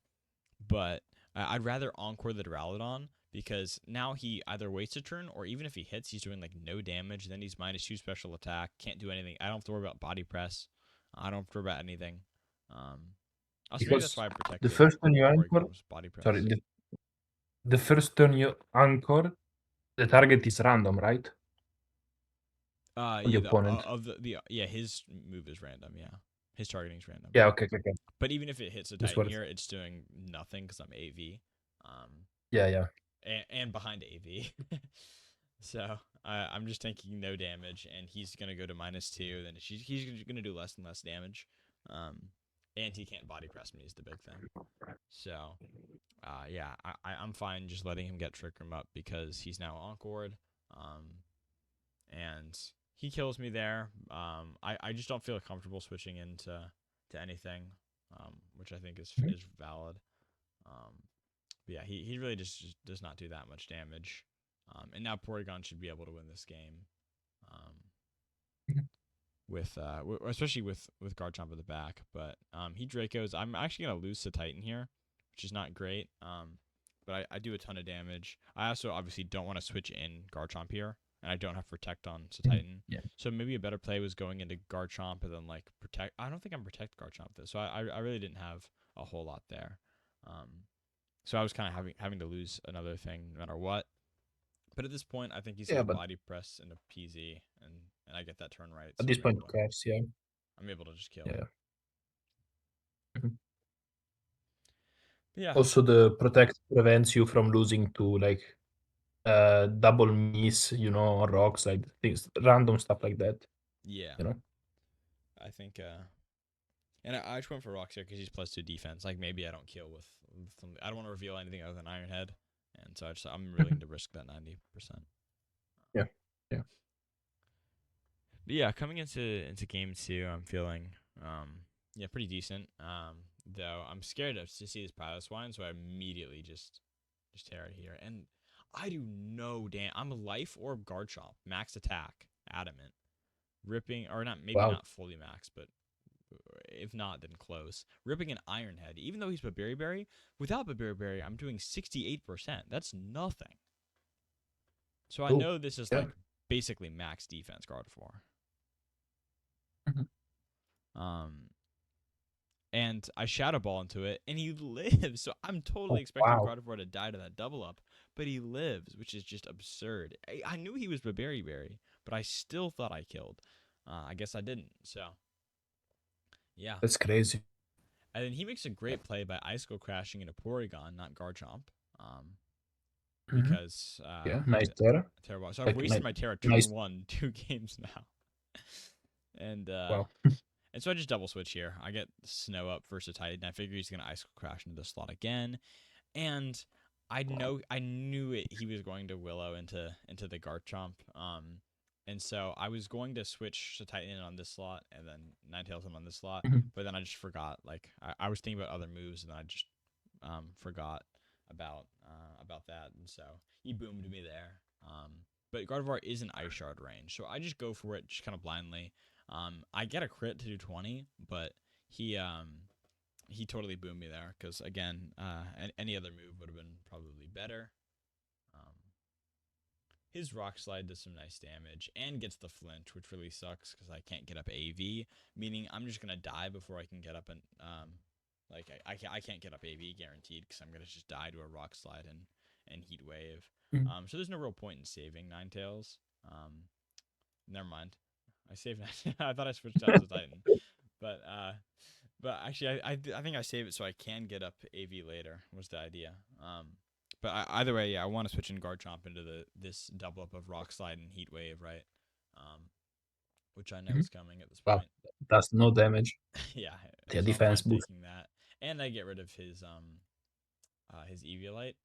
but I'd rather encore the Duraludon because now he either wastes a turn or even if he hits, he's doing like no damage. Then he's -2 special attack, can't do anything. I don't have to worry about body press. I don't have to worry about anything. Um, also, maybe that's Because why I the protected first turn you anchor, Porygon was body sorry, press. the first turn you anchor, the target is random, right? On the Yeah, opponent. of the yeah, his move is random. Yeah, his targeting is random. Yeah, okay, okay, okay. But even if it hits a Just Titan worth. here, it's doing nothing because I'm AV, um, Yeah, yeah. and behind AV. So I'm just taking no damage, and he's gonna go to -2. Then he's gonna do less and less damage, and he can't body press me is the big thing. So yeah, I'm fine just letting him get Trick Room up because he's now encored, and he kills me there. I just don't feel comfortable switching into anything, which I think Mhm. is valid. But yeah, he really just does not do that much damage. And now Porygon should be able to win this game. Mhm. With especially with Garchomp at the back, but he Dracos. I'm actually gonna lose to Titan here, which is not great. But I do a ton of damage. I also obviously don't want to switch in Garchomp here, and I don't have Protect on Titan. Yeah. So maybe a better play was going into Garchomp and then like Protect. I don't think I'm Protect Garchomp though, so I really didn't have a whole lot there. So I was kind of having to lose another thing no matter what. But at this point, I think he's gonna but body press into PZ, and I get that turn right. at So this point, who cares? Yeah. I'm able to just kill. Yeah. Mhm. But yeah. Also, the protect prevents you from losing to like double miss, on rocks, like things, random stuff like that. Yeah. You know. I think. And I just went for rocks here because he's +2 defense. Like maybe I don't kill with something. I don't want to reveal anything other than Iron Head, and so I'm willing to risk that 90%. Yeah. Yeah. But yeah, coming into game 2, I'm feeling pretty decent. Though I'm scared to see this Pilot Swine, so I immediately just tear it here. And I do no damn. I'm a Life Orb Garchomp, max attack, adamant, ripping or not, maybe Wow. not fully max, but if not, then close. Ripping an Iron Head, even though he's Babiri Berry. Without Babiri Berry, I'm doing 68%. That's nothing. So I Ooh, know this is yeah. like basically max defense Gardevoir. Mhm. And I Shadow Ball into it, and he lives. So I'm totally Oh, expecting wow. Gardevoir to die to that double up, but he lives, which is just absurd. I knew he was Babiri Berry, but I still thought I killed. I guess I didn't. So yeah. That's crazy. And then he makes a great play by Ice Skull crashing into Porygon, not Garchomp. Mhm. Because Yeah, nice Terra. Terra. So I've Like, wasted my Terra nice. turn 1 2 games now. And Wow. and so I just double switch here. I get Snow up versus Titan. I figure he's gonna Ice Skull crash into the slot again. And I knew it. He was going to Willow into the Garchomp. And so I was going to switch to Titan on this slot and then Ninetales on this slot, Mhm. but then I just forgot. Like I was thinking about other moves and then I just forgot about that, and so he boomed me there. But Gardevoir is in Ice Shard range, so I just go for it, just kind of blindly. I get a crit to do 20, but he totally boomed me there because again, any other move would have been probably better. His Rock Slide does some nice damage and gets the flinch, which really sucks because I can't get up AV, meaning I'm just gonna die before I can get up and I can't get up AV guaranteed because I'm gonna just die to a Rock Slide and Heat Wave. Mhm. So there's no real point in saving Ninetales. Never mind. I saved. I thought I switched out to Titan, but actually I think I save it so I can get up AV later. Was the idea. But either way, yeah, I want to switch in Garchomp into this double up of Rock Slide and Heat Wave, right? Which I know is coming at this Wow. point. Does no damage. Yeah, Yeah, so defense I'm fine boost. taking that, and I get rid of his Eviolite.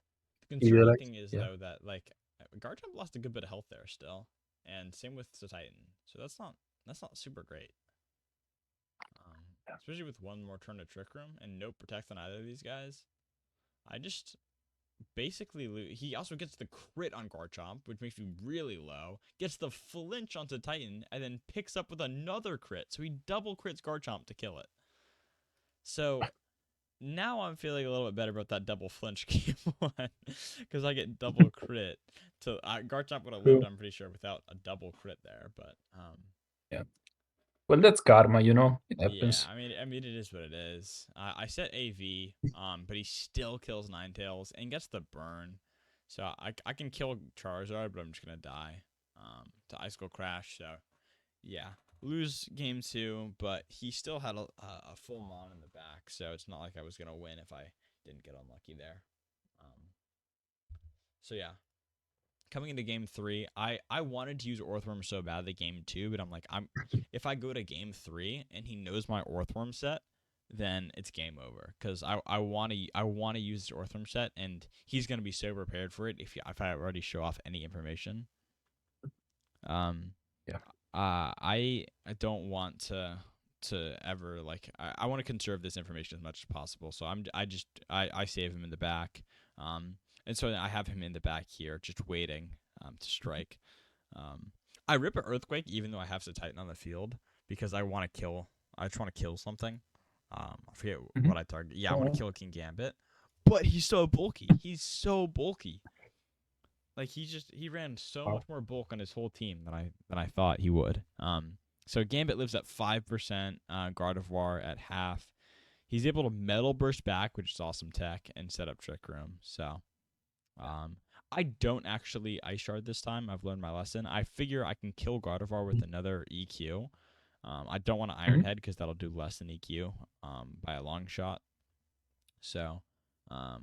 The Eviolite, concerning thing is yeah. though that like Garchomp lost a good bit of health there still, and same with the Titan. So that's not super great. Especially with one more turn to Trick Room and no Protect on either of these guys. I just basically lose. He also gets the crit on Garchomp, which makes me really low. Gets the flinch onto Titan, and then picks up with another crit. So he double crits Garchomp to kill it. So now I'm feeling a little bit better about that double flinch game one because I get double crit. To Garchomp would have lived, I'm pretty sure, without a double crit there. But Yeah. Well, that's karma, It yeah, happens. I mean, it is what it is. I set AV, but he still kills Ninetales and gets the burn. So I can kill Charizard, but I'm just gonna die to Ice Skull Crash. So yeah, lose game 2, but he still had a full mon in the back, so it's not like I was gonna win if I didn't get unlucky there. So yeah, coming into game 3, I wanted to use Orthworm so badly game 2, but I'm like, if I go to game 3 and he knows my Orthworm set, then it's game over because I want to use the Orthworm set, and he's gonna be so prepared for it if I already show off any information. Yeah. I don't want to ever like I want to conserve this information as much as possible. So I save him in the back. And so I have him in the back here, just waiting to strike. I rip an Earthquake even though I have the Titan on the field because I want to kill. I just want to kill something. I forget what I target. Yeah, I want to kill King Gambit, but he's so bulky. He's so bulky. Like he ran so much more bulk on his whole team than I thought he would. So Gambit lives at 5%. Gardevoir at half. He's able to Metal Burst back, which is awesome tech, and set up Trick Room. So, I don't actually Ice Shard this time. I've learned my lesson. I figure I can kill Gardevoir with another EQ. I don't want to Iron Head because that'll do less than EQ by a long shot. So, I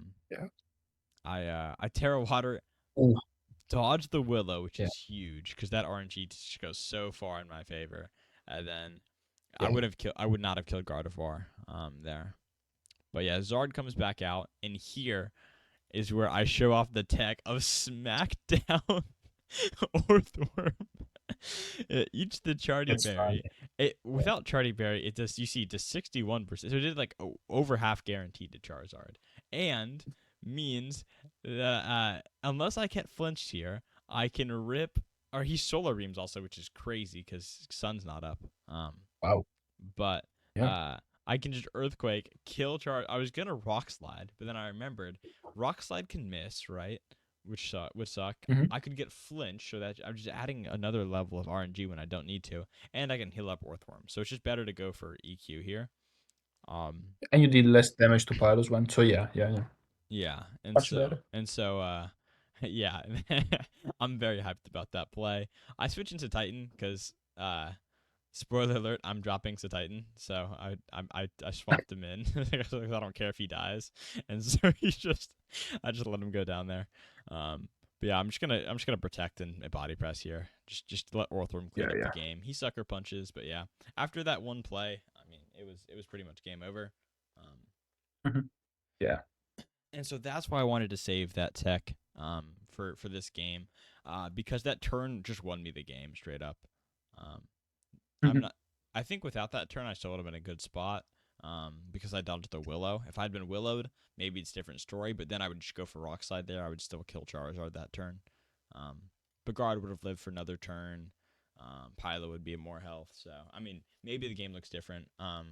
Terra Water, dodge the Willow, which is huge because that RNG just goes so far in my favor. And then I would not have killed Gardevoir there. But yeah, Zard comes back out, and here is where I show off the tech of Smackdown Orthworm. Each the Charty Berry. Without Charty Berry, it does. You see, to 61%. So it did like over half guaranteed to Charizard, and means that unless I get flinched here, I can rip. Or he Solar Beams also, which is crazy because Sun's not up. Wow. But I can just Earthquake, kill Char. I was gonna Rock Slide, but then I remembered Rock Slide can miss, right? Which would suck. I could get Flinch, so that I'm just adding another level of RNG when I don't need to, and I can heal up Earthworm. So it's just better to go for EQ here. And you did less damage to Pyros one, so yeah. Yeah, Much better. yeah, I'm very hyped about that play. I switch into Titan because spoiler alert, I'm dropping to Titan, so I swapped him in because I don't care if he dies, and so I just let him go down there. But yeah, I'm just gonna protect and body press here. Just let Orthworm clean up the game. He sucker punches, but yeah, after that one play, I mean, it was pretty much game over. Yeah. And so that's why I wanted to save that tech for this game, because that turn just won me the game straight up. I'm not. I think without that turn, I still would have been in a good spot. Because I dodged the Willow. If I'd been Willowed, maybe it's a different story. But then I would just go for Rock Slide there. I would still kill Charizard that turn. But Guard would have lived for another turn. Pylo would be at more health. So I mean, maybe the game looks different. But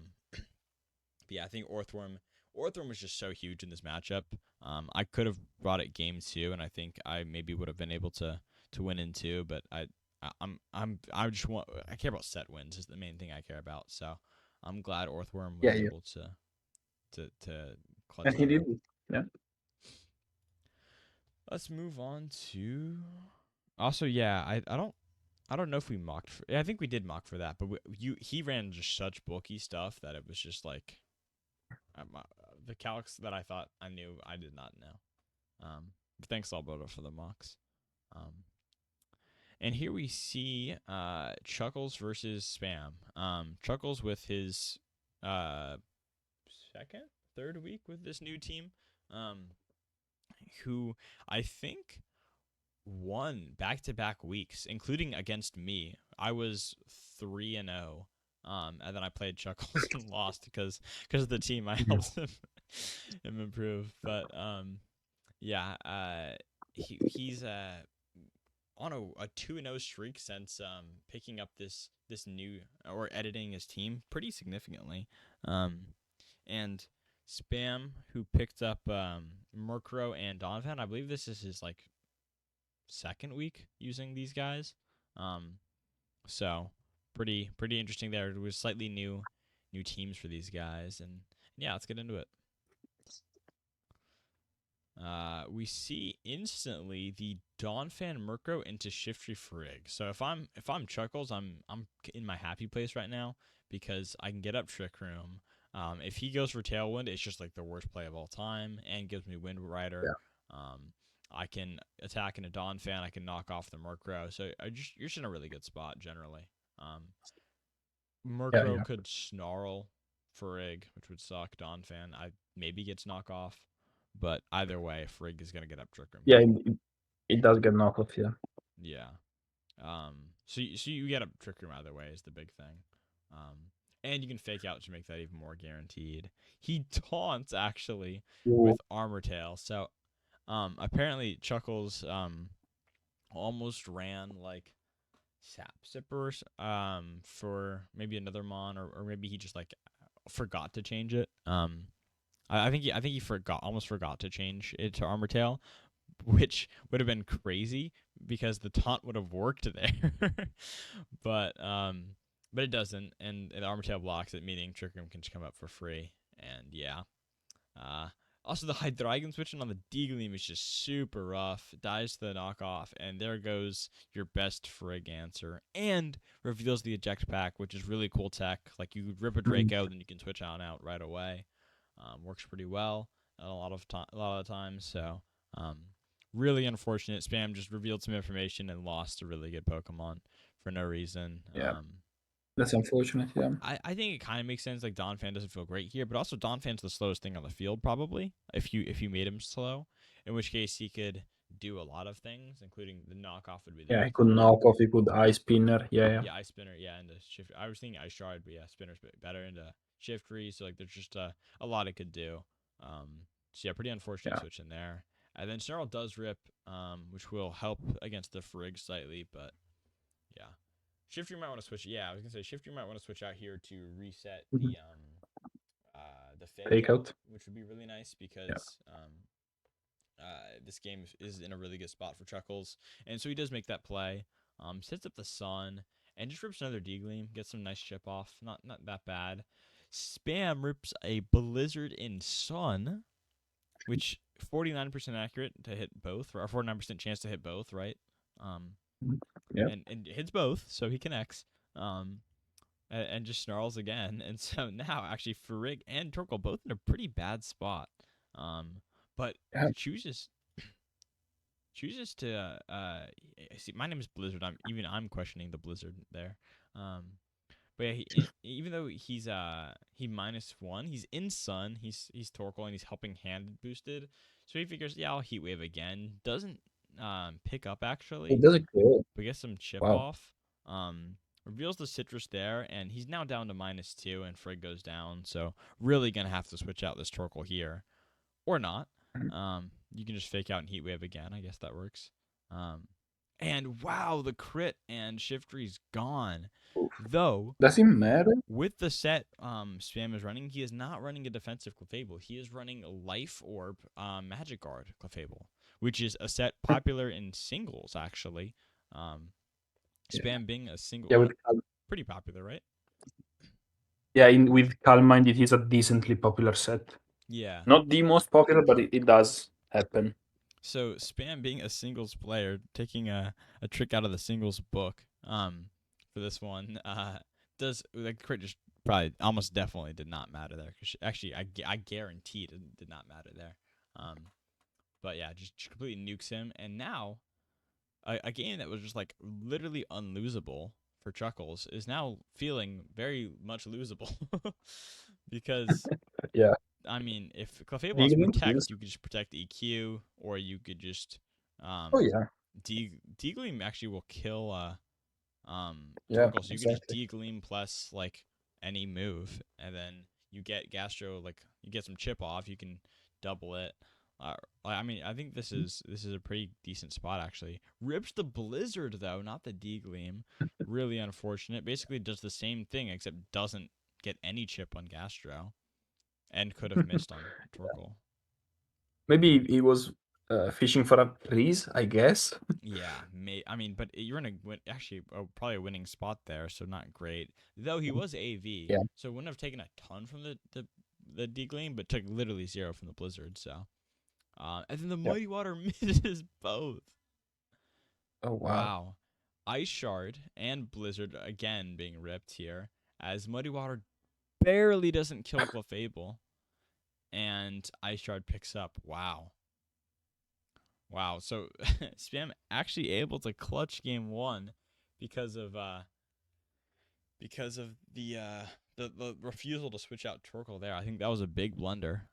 yeah, I think Orthworm was just so huge in this matchup. I could have brought it game 2, and I think I maybe would have been able to win in 2. But I care about set wins is the main thing I care about. So I'm glad Orthworm was able to clutch. And he did. Yeah. Let's move on to. Also, yeah, I don't know if we mocked for. I think we did mock for that, but he ran just such bulky stuff that it was just like the calcs that I thought I knew, I did not know. But thanks, Alberto, for the mocks. And here we see Chuckles versus Spam. Chuckles with his third week with this new team, who I think won back-to-back weeks, including against me. I was 3-0, and then I played Chuckles and lost because of the team. I helped him improve, but he's on a 2-0 streak since picking up this new or editing his team pretty significantly. And Spam, who picked up Murkrow and Donovan, I believe this is his like second week using these guys. So pretty interesting there. It was slightly new teams for these guys, and yeah, let's get into it. We see instantly the Donphan Murkrow into Shiftry Frig. So if I'm Chuckles, I'm in my happy place right now because I can get up Trick Room. If he goes for Tailwind, it's just like the worst play of all time and gives me Wind Rider. Yeah. I can attack in a Donphan. I can knock off the Murkrow. So you're just in a really good spot generally. Murkrow could Snarl Frig, which would suck. Donphan, I maybe gets knock off. But either way, Frig is gonna get up Trick Room. Yeah, it does get knockoff. Yeah. Yeah. So you get up Trick Room either way is the big thing. And you can fake out to make that even more guaranteed. He taunts actually with Armor Tail. So apparently Chuckles almost ran like Sap Sippers for maybe another mon, or maybe he just like forgot to change it. I think he almost forgot to change it to Armor Tail, which would have been crazy because the taunt would have worked there. But it doesn't, and the Armor Tail blocks it, meaning Trick Room can just come up for free. And yeah. Uh Also, the Hydreigon switching on the Deagleam is just super rough. Dies to the knockoff, and there goes your best Frigg answer. And reveals the eject pack, which is really cool tech. Like, you rip a Draco, then you can switch out right away. Works pretty well a lot of times. So, really unfortunate. Spam just revealed some information and lost a really good Pokemon for no reason. Yeah. That's unfortunate, yeah. I think it kind of makes sense. Like, Donphan doesn't feel great here, but also Donphan's the slowest thing on the field probably. If you made him slow, in which case he could do a lot of things, including the knockoff would be the Yeah, he big could thing. knock off, he could Ice Spinner, yeah. Yeah, Ice Spinner, yeah, and the Shift. I was thinking Ice Shard, but yeah, Spinner's better into Shiftry. So like, there's just a lot it could do. So yeah, pretty unfortunate Yeah. switch in there. And then Snarl does rip, which will help against the Frigg slightly, but yeah. Shifter might want to switch. Yeah, I was gonna say Shifter might want to switch out here to reset Mhm. the fake out, Takeout. which would be really nice Yeah. because this game is in a really good spot for Chuckles, and so he does make that play. Sets up the Sun and just rips another Deagleam, gets some nice chip off. Not that bad. Spam rips a Blizzard in Sun, which 49% accurate to hit both, or 49% chance to hit both, right? Yeah. And hits both, so he connects. And just snarls again, and so now actually Frigg and Torkoal both in a pretty bad spot. But Yeah. chooses to see. My name is Blizzard. I'm questioning the Blizzard there. But yeah, even though he's he -1, he's in Sun. He's Torkoal and he's helping hand boosted, so he figures, yeah, I'll Heat Wave again. Doesn't pick up actually, It does it good. but gets some chip Wow. off. Reveals the citrus there, and he's now down to -2, and Frigg goes down. So really gonna have to switch out this Torkoal here, or not. You can just fake out and Heat Wave again. I guess that works. And wow, the crit and Shiftry's gone. Oof. Though Does it matter? with the set Spam is running, he is not running a defensive Clefable. He is running a Life Orb Magic Guard Clefable, which is a set popular in singles actually. Spam being a single, Yeah, with pretty popular, right? with Calm Mind, it is a decently popular set. Yeah. Not the most popular, but it does happen. So Spam being a singles player, taking a trick out of the singles book, for this one, does like crit just probably almost definitely did not matter there. Cause actually, I guarantee it did not matter there. But yeah, just completely nukes him, and now a game that was just like literally unlosable for Chuckles is now feeling very much losable because Yeah. I mean, if Clefable has Deagleam Protect, is- you could just Protect EQ, or you could just Oh yeah. Deagleam actually will kill Yeah, Torkoal, so you can just Deagleam plus like any move, and then you get Gastro, like you get some chip off, you can double it. I mean, I think this is a pretty decent spot actually. Rips the Blizzard though, not the Deagleam. Really unfortunate. Basically does the same thing except doesn't get any chip on Gastro, and could have missed on Torkoal. Maybe he was fishing for a freeze, I guess. Yeah, I mean, but you're in probably a winning spot there, so not great. Though he was AV, Yeah. so wouldn't have taken a ton from the Deagleam, but took literally 0 from the Blizzard. So, and then the Mighty Water misses both. Oh wow. Wow, Ice Shard and Blizzard again being ripped here, as Mighty Water barely doesn't kill Clefable, and Ice Shard picks up. Wow. So Spam actually able to clutch game 1 because of the refusal to switch out Torkoal there. I think that was a big blunder.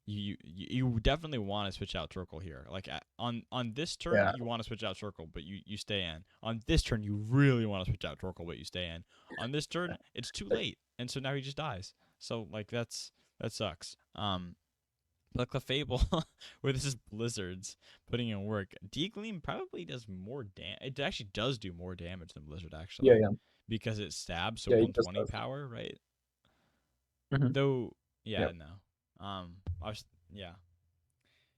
You definitely want to switch out Torkoal here. Like on this turn, you want to switch out Torkoal, but you stay in. On this turn, you really want to switch out Torkoal, but you stay in. On this turn, it's too late, and so now he just dies. So like that sucks. But Clefable, where this is Blizzard's putting in work, D-Gleam probably does more damage. It actually does do more damage than Blizzard, Yeah, actually. yeah, Because it stabs, so yeah. It just 120 does. power, right? Mhm. Though, yeah, Yeah, no. I was, yeah.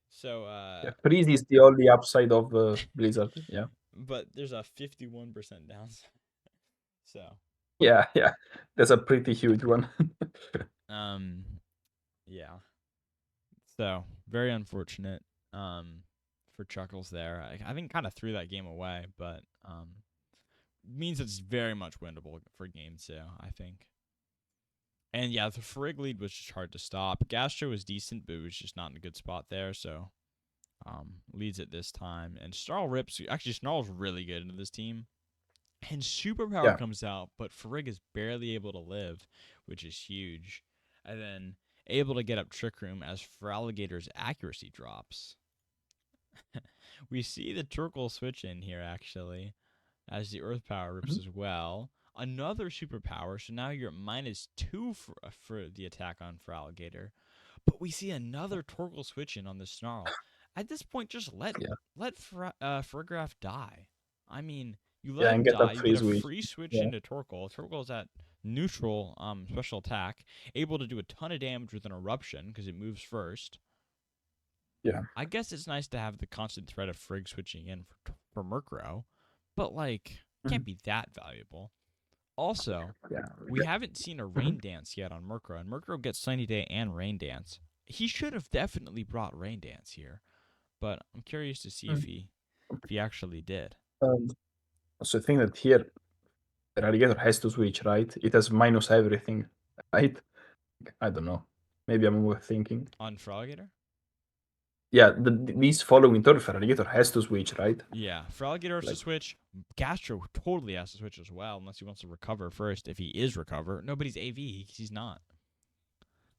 So, yeah. Freeze is the only upside of Blizzard. Yeah, but there's a 51% downside. So, yeah, yeah. That's a pretty huge one. um, yeah. So, very unfortunate, for Chuckles there. I think kind of threw that game away, but, means it's very much winnable for game 2, I think. And yeah, the Frigg lead was just hard to stop. Gastro was decent, but it was just not in a good spot there, so leads it this time. And Snarl rips. Actually, Snarl's really good into this team. And Superpower Yeah, comes out, but Frigg is barely able to live, which is huge. And then able to get up Trick Room as Feraligator's accuracy drops. We see the Turkle switch in here, actually, as the Earth Power rips mhm. as well. Another superpower, so now you're at -2 for the attack on Feraligator. But we see another Torkoal switch in on the Snarl. At this point, just Yeah, let Fargraph die. I mean, you let yeah, and him get a die, you get a freeze wish. free switch Yeah, into Torkoal. Torkoal's at neutral special attack, able to do a ton of damage with an eruption because it moves first. yeah, I guess it's nice to have the constant threat of Frigg switching in for Murkrow, but like can't mhm. be that valuable. Also, Yeah, we haven't seen a mhm. Rain Dance yet on Murkrow, and Murkrow gets Sunny Day and Rain Dance. He should have definitely brought Rain Dance here, but I'm curious to see Mhm. if he actually did. Um, so I think that here Eradicator has to switch, right? It has minus everything, right? I don't know. Maybe I'm overthinking. On Froligator? Yeah, this following turn, Eradicator has to switch, right? Yeah, Froligator has to Like, switch. Gastro totally has to switch as well, unless he wants to recover first. If he is recover, nobody's AV. He's not.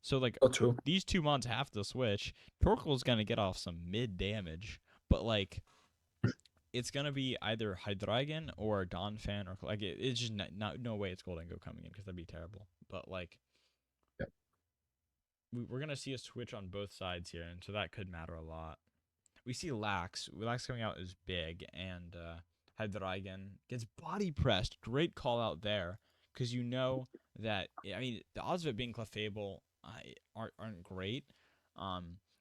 So like not true. these two mons have to switch. Torkoal's gonna get off some mid damage, but like it's gonna be either Hydreigon or Donphan or like it's just not no way it's Goldengo coming in because that'd be terrible. But like Yeah. we're gonna see a switch on both sides here, and so that could matter a lot. We see Lax. Lax coming out is big, and Hydreigon gets body pressed. Great call out there, because you know that I mean the odds of it being Clefable aren't great.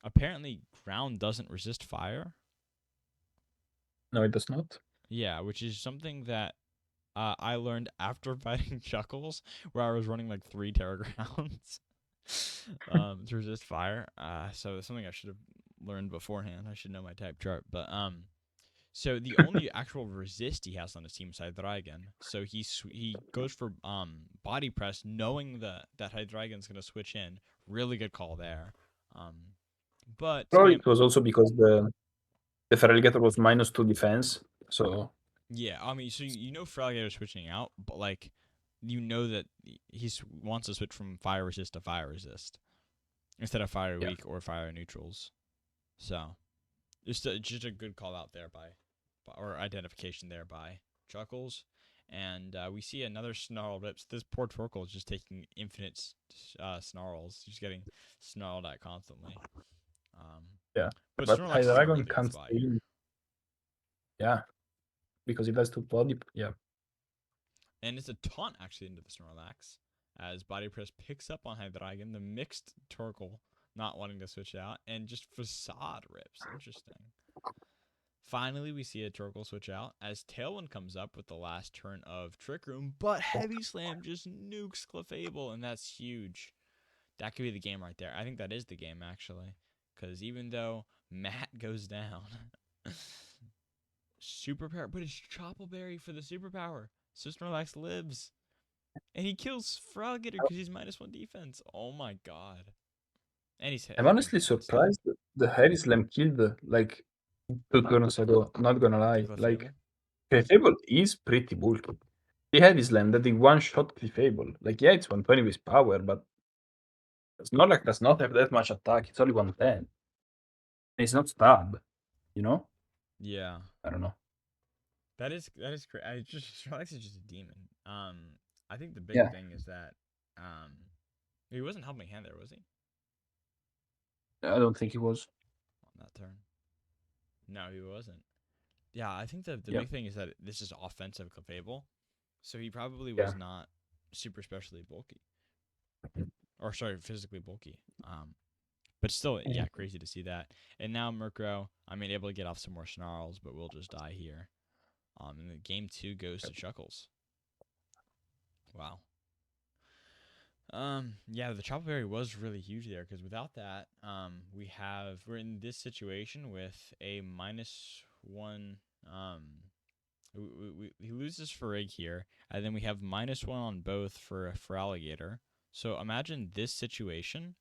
Apparently ground doesn't resist fire. No, it does not. Yeah, which is something that I learned after fighting Chuckles, where I was running like 3 Terra Grounds to resist fire. So it's something I should have learned beforehand. I should know my type chart. But so the only actual resist he has on his team is Hydreigon. So he goes for body press, knowing that Hydreigon's gonna switch in. Really good call there. Um, but Probably spam. it was also because the Feraligatr was -2 defense. So Yeah, I mean, so you know Froggator switching out, but like you know that he wants to switch from fire resist to fire resist instead of fire yeah. weak or fire neutrals. So just a good call out there or identification there by Chuckles. And we see another snarl rips. This poor Torkoal is just taking infinite snarls. He's getting snarled at constantly. Um, Yeah. but But Snorlax is in a Hydreigon really good can't spot stay here. in. Yeah, because it has to body. Yeah. And it's a taunt actually into the Snorlax as Body Press picks up on Hydreigon, the mixed Torkoal not wanting to switch out, and just Facade rips. Interesting. Finally, we see a Torkoal switch out as Tailwind comes up with the last turn of Trick Room, but Heavy Slam just nukes Clefable, and that's huge. That could be the game right there. I think that is the game, actually. Because even though Matt goes down, superpower, but it's Choppleberry for the superpower. So Snorlax lives. And he kills Froggator because he's -1 defense. Oh my god. And he's I'm hitting honestly fast. surprised that the Harry Slam killed like 2 turns ago. Not gonna The lie. Like Clefable? Clefable is pretty bulky. The Harry Slam that he one shot Clefable. Like yeah, it's 120 with power, but it's not like does not have that much attack. It's only 110. It's not stab, you know? Yeah. I don't know. That is crazy. I just Snorlax is just a demon. I think the big Yeah. thing is that he wasn't helping hand there, was he? I don't think he was. on that turn. No, he wasn't. Yeah, I think the Yeah. big thing is that this is offensive Clefable, so he probably Yeah. was not super specially bulky, or sorry, physically bulky. But still, yeah, crazy to see that. And now Murkrow, I mean, able to get off some more snarls, but we'll just die here. And the game 2 goes to Chuckles. Wow. Yeah, the Chopper Berry was really huge there because without that, we're in this situation with a -1. He loses for Egg here, and then we have -1 on both for Alligator. So imagine this situation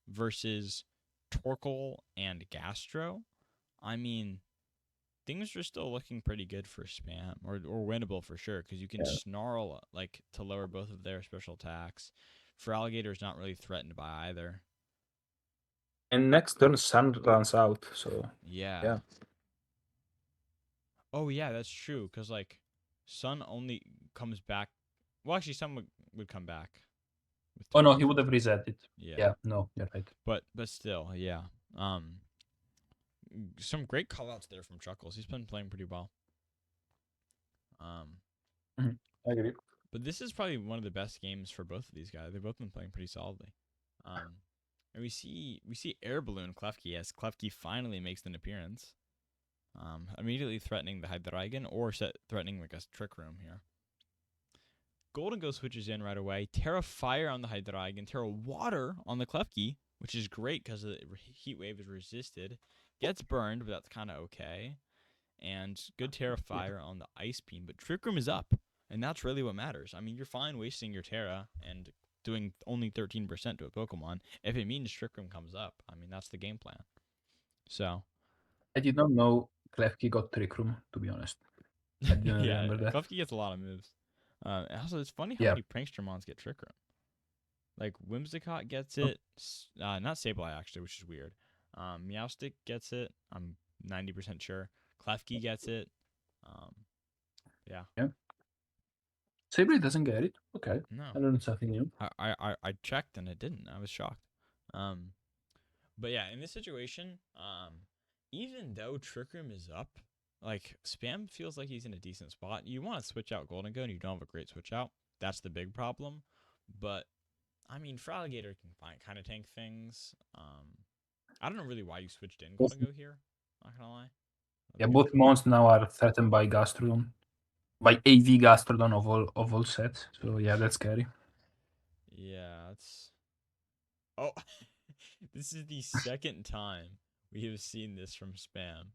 versus Torkoal and Gastro. I mean, things are still looking pretty good for Spam, or winnable for sure, because you can Snarl like to lower both of their special attacks. For Alligator, is not really threatened by either. And next turn, Sun runs out. So Yeah. Oh yeah, that's true. Cause like, Sun only comes back. Well, actually, Sun would come back. With Oh no, Torkoal he would for have sure. reset it. Yeah. Yeah, no, you're right. But still, yeah. Some great callouts there from Chuckles. He's been playing pretty well. I agree. But this is probably one of the best games for both of these guys. They've both been playing pretty solidly. And we see Air Balloon Klefki as Klefki finally makes an appearance. Immediately threatening the Hydreigon or threatening like a Trick Room here. Golden Go switches in right away. Terra Fire on the Hydreigon. Terra Water on the Klefki, which is great because the Heat Wave is resisted. Gets burned, but that's kind of okay. And good Terra Fire on the Ice Beam. But Trick Room is up, and that's really what matters. I mean, you're fine wasting your Terra and doing only 13% to a Pokemon if it means Trick Room comes up. I mean, that's the game plan. So. I did not know Klefki got Trick Room, to be honest. I didn't Yeah, remember that. Klefki gets a lot of moves. Also, it's funny how Yeah. many Prankstermons get Trick Room. Like, Whimsicott gets it. Not Sableye, actually, which is weird. Meowstic gets it. I'm 90% sure. Klefki gets it. Yeah. Sableye doesn't get it. Okay. No. I learned something new. I checked and it didn't. I was shocked. But yeah, in this situation, even though Trick Room is up, like, Spam feels like he's in a decent spot. You want to switch out Golden Go and you don't have a great switch out. That's the big problem. But I mean, Alligator can kind of tank things. I don't know really why you switched in Golden Go here. Not gonna lie. Yeah, both mons now are threatened by Gastrodon, by AV Gastrodon of all sets. So yeah, that's scary. Yeah, it's. Oh, this is the second time we have seen this from Spam,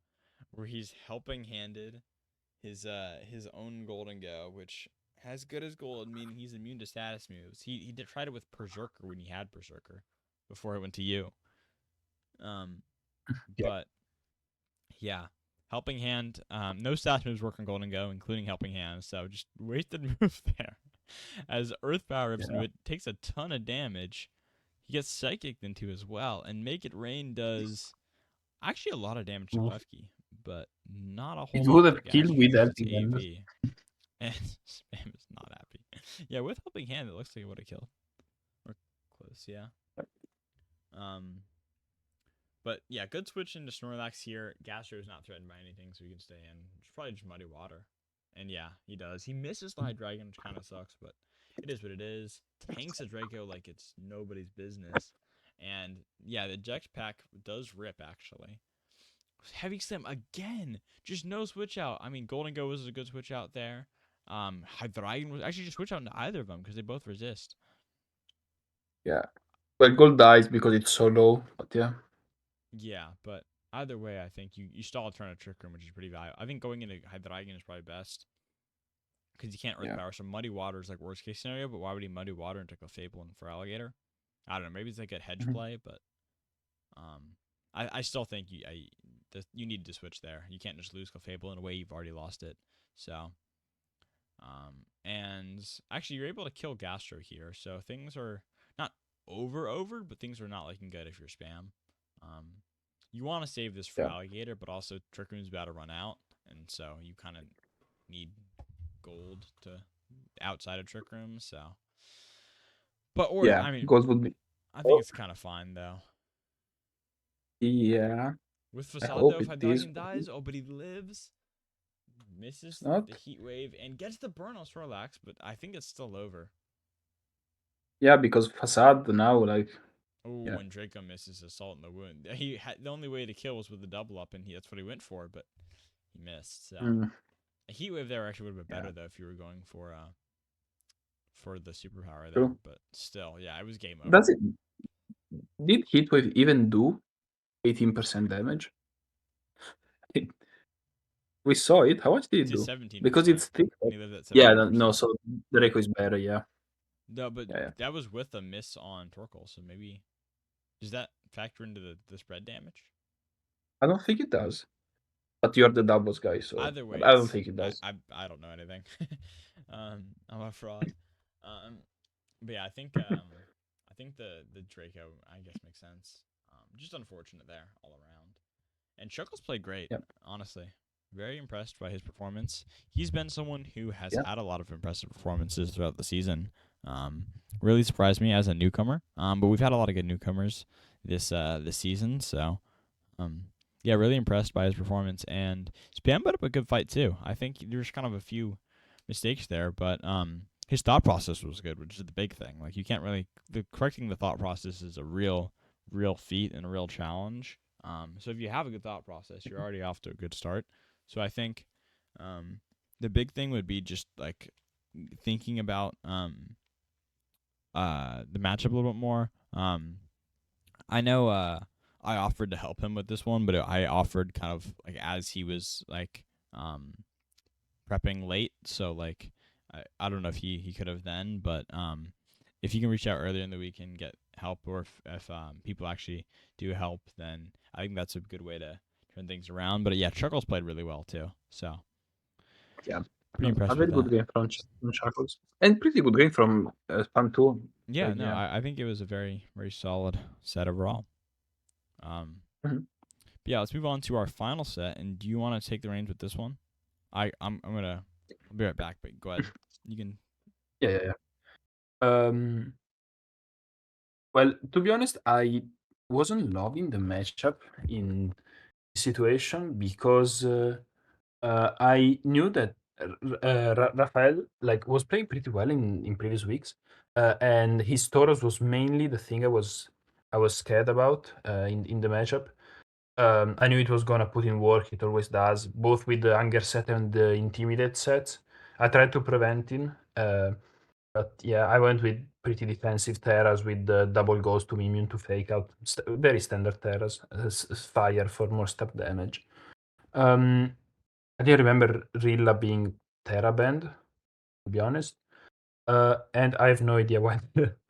where he's helping handed his own Golden Go, which has good as gold, meaning he's immune to status moves. He did tried it with Berserker when he had Berserker before it went to you. But yeah, Helping Hand. No status moves work on Golden Go, including Helping Hand, so just wasted move there. As Earth Power rips into it, takes a ton of damage. He gets Psychic into as well, and Make It Rain does actually a lot of damage to Klefki, but not a whole It lot would to have killed with Gastro. Helping Hand. AV. And Spam is not happy. Yeah, with Helping Hand, it looks like it would have killed. Or close, yeah. But yeah, good switch into Snorlax here. Gastro is not threatened by anything, so he can stay in. It's probably just Muddy Water. And yeah, he does. He misses the Hydreigon, which kind of sucks, but it is what it is. Tanks a Draco like it's nobody's business. And yeah, the Jex pack does rip, actually. Heavy Slam again. Just no switch out. I mean, Golden Go was a good switch out there. Hydreigon was actually just switch out into either of them because they both resist. Yeah. Well, gold dies because it's so low, but yeah. Yeah, but either way, I think you stall a turn of Trick Room, which is pretty valuable. I think going into Hydreigon is probably best because you can't Earth Power. So Muddy Water is like worst case scenario, but why would he Muddy Water into Clefable and for Alligator? I don't know. Maybe it's like a hedge play, but I still think you need to switch there. You can't just lose Clefable in a way you've already lost it. So, and actually you're able to kill Gastro here, so things are not over, but things are not looking good if you're Spam. You want to save this for Alligator, but also Trick Room's about to run out, and so you kind of need gold to outside of Trick Room. So, but I mean, gold would be. I think it's kind of fine though. Yeah, With I Facade, though, hope if it is. Hydreigon dies, oh, but he lives, misses Not. the Heat Wave, and gets the burn on Snorlax, but I think it's still over. Yeah, because Facade now, like, Oh, yeah. when Draco misses Assault in the Wound. He had, the only way to kill was with the double up, and that's what he went for, but he missed. So Mm, a Heat Wave there actually would have been yeah, better, though, if you were going for the superpower there. true. But still, yeah, it was game over. Does it? Did Heatwave even do 18% damage? It, we saw it. How much did it It's do? 17%, Because it's thick. and he lived at Yeah, 17%. no. So Draco is better. Yeah, No, but yeah. that was with a miss on Torkoal, so maybe does that factor into the spread damage? I don't think it does. But you're the doubles guy, so Either way, but I don't it's think it does. I don't know anything. I'm a fraud. Um, but yeah, I think the Draco I guess makes sense. Just unfortunate there all around. And Chuckles played great, Yep. honestly. Very impressed by his performance. He's been someone who has Yeah. had a lot of impressive performances throughout the season. Really surprised me as a newcomer. But we've had a lot of good newcomers this season. So, yeah, really impressed by his performance. And Spam put up a good fight too. I think there's kind of a few mistakes there, but his thought process was good, which is the big thing. Like you can't really correcting the thought process is a real feat and a real challenge. So if you have a good thought process, you're already off to a good start. So I think the big thing would be just like thinking about the matchup a little bit more. I know I offered to help him with this one, but I offered kind of like as he was like prepping late. So like I don't know if he could have then, but if you can reach out earlier in the week and get help, or if people actually do help, then I think that's a good way to turn things around. But yeah, Chuckles played really well too. So Yeah. pretty No, a impressed with very that. good game from Shackles. And pretty good game from Spam too. Yeah, Like, no, yeah. I think it was a very solid set overall. Mhm. But yeah, let's move on to our final set. And do you want to take the reins with this one? I'm gonna I'll be right back, but go ahead. You can. Yeah. Well, to be honest, I wasn't loving the matchup in this situation because I knew that Rafael like was playing pretty well in previous weeks, and his Tauros was mainly the thing I was scared about in the matchup. I knew it was gonna put in work. It always does, both with the anger set and the intimidate set. I tried to prevent him, but yeah, I went with pretty defensive Terras with the double ghost to be immune to fake out. Very standard Terras, fire for more step damage. I didn't remember Rilla being Terra banned, to be honest. And I have no idea why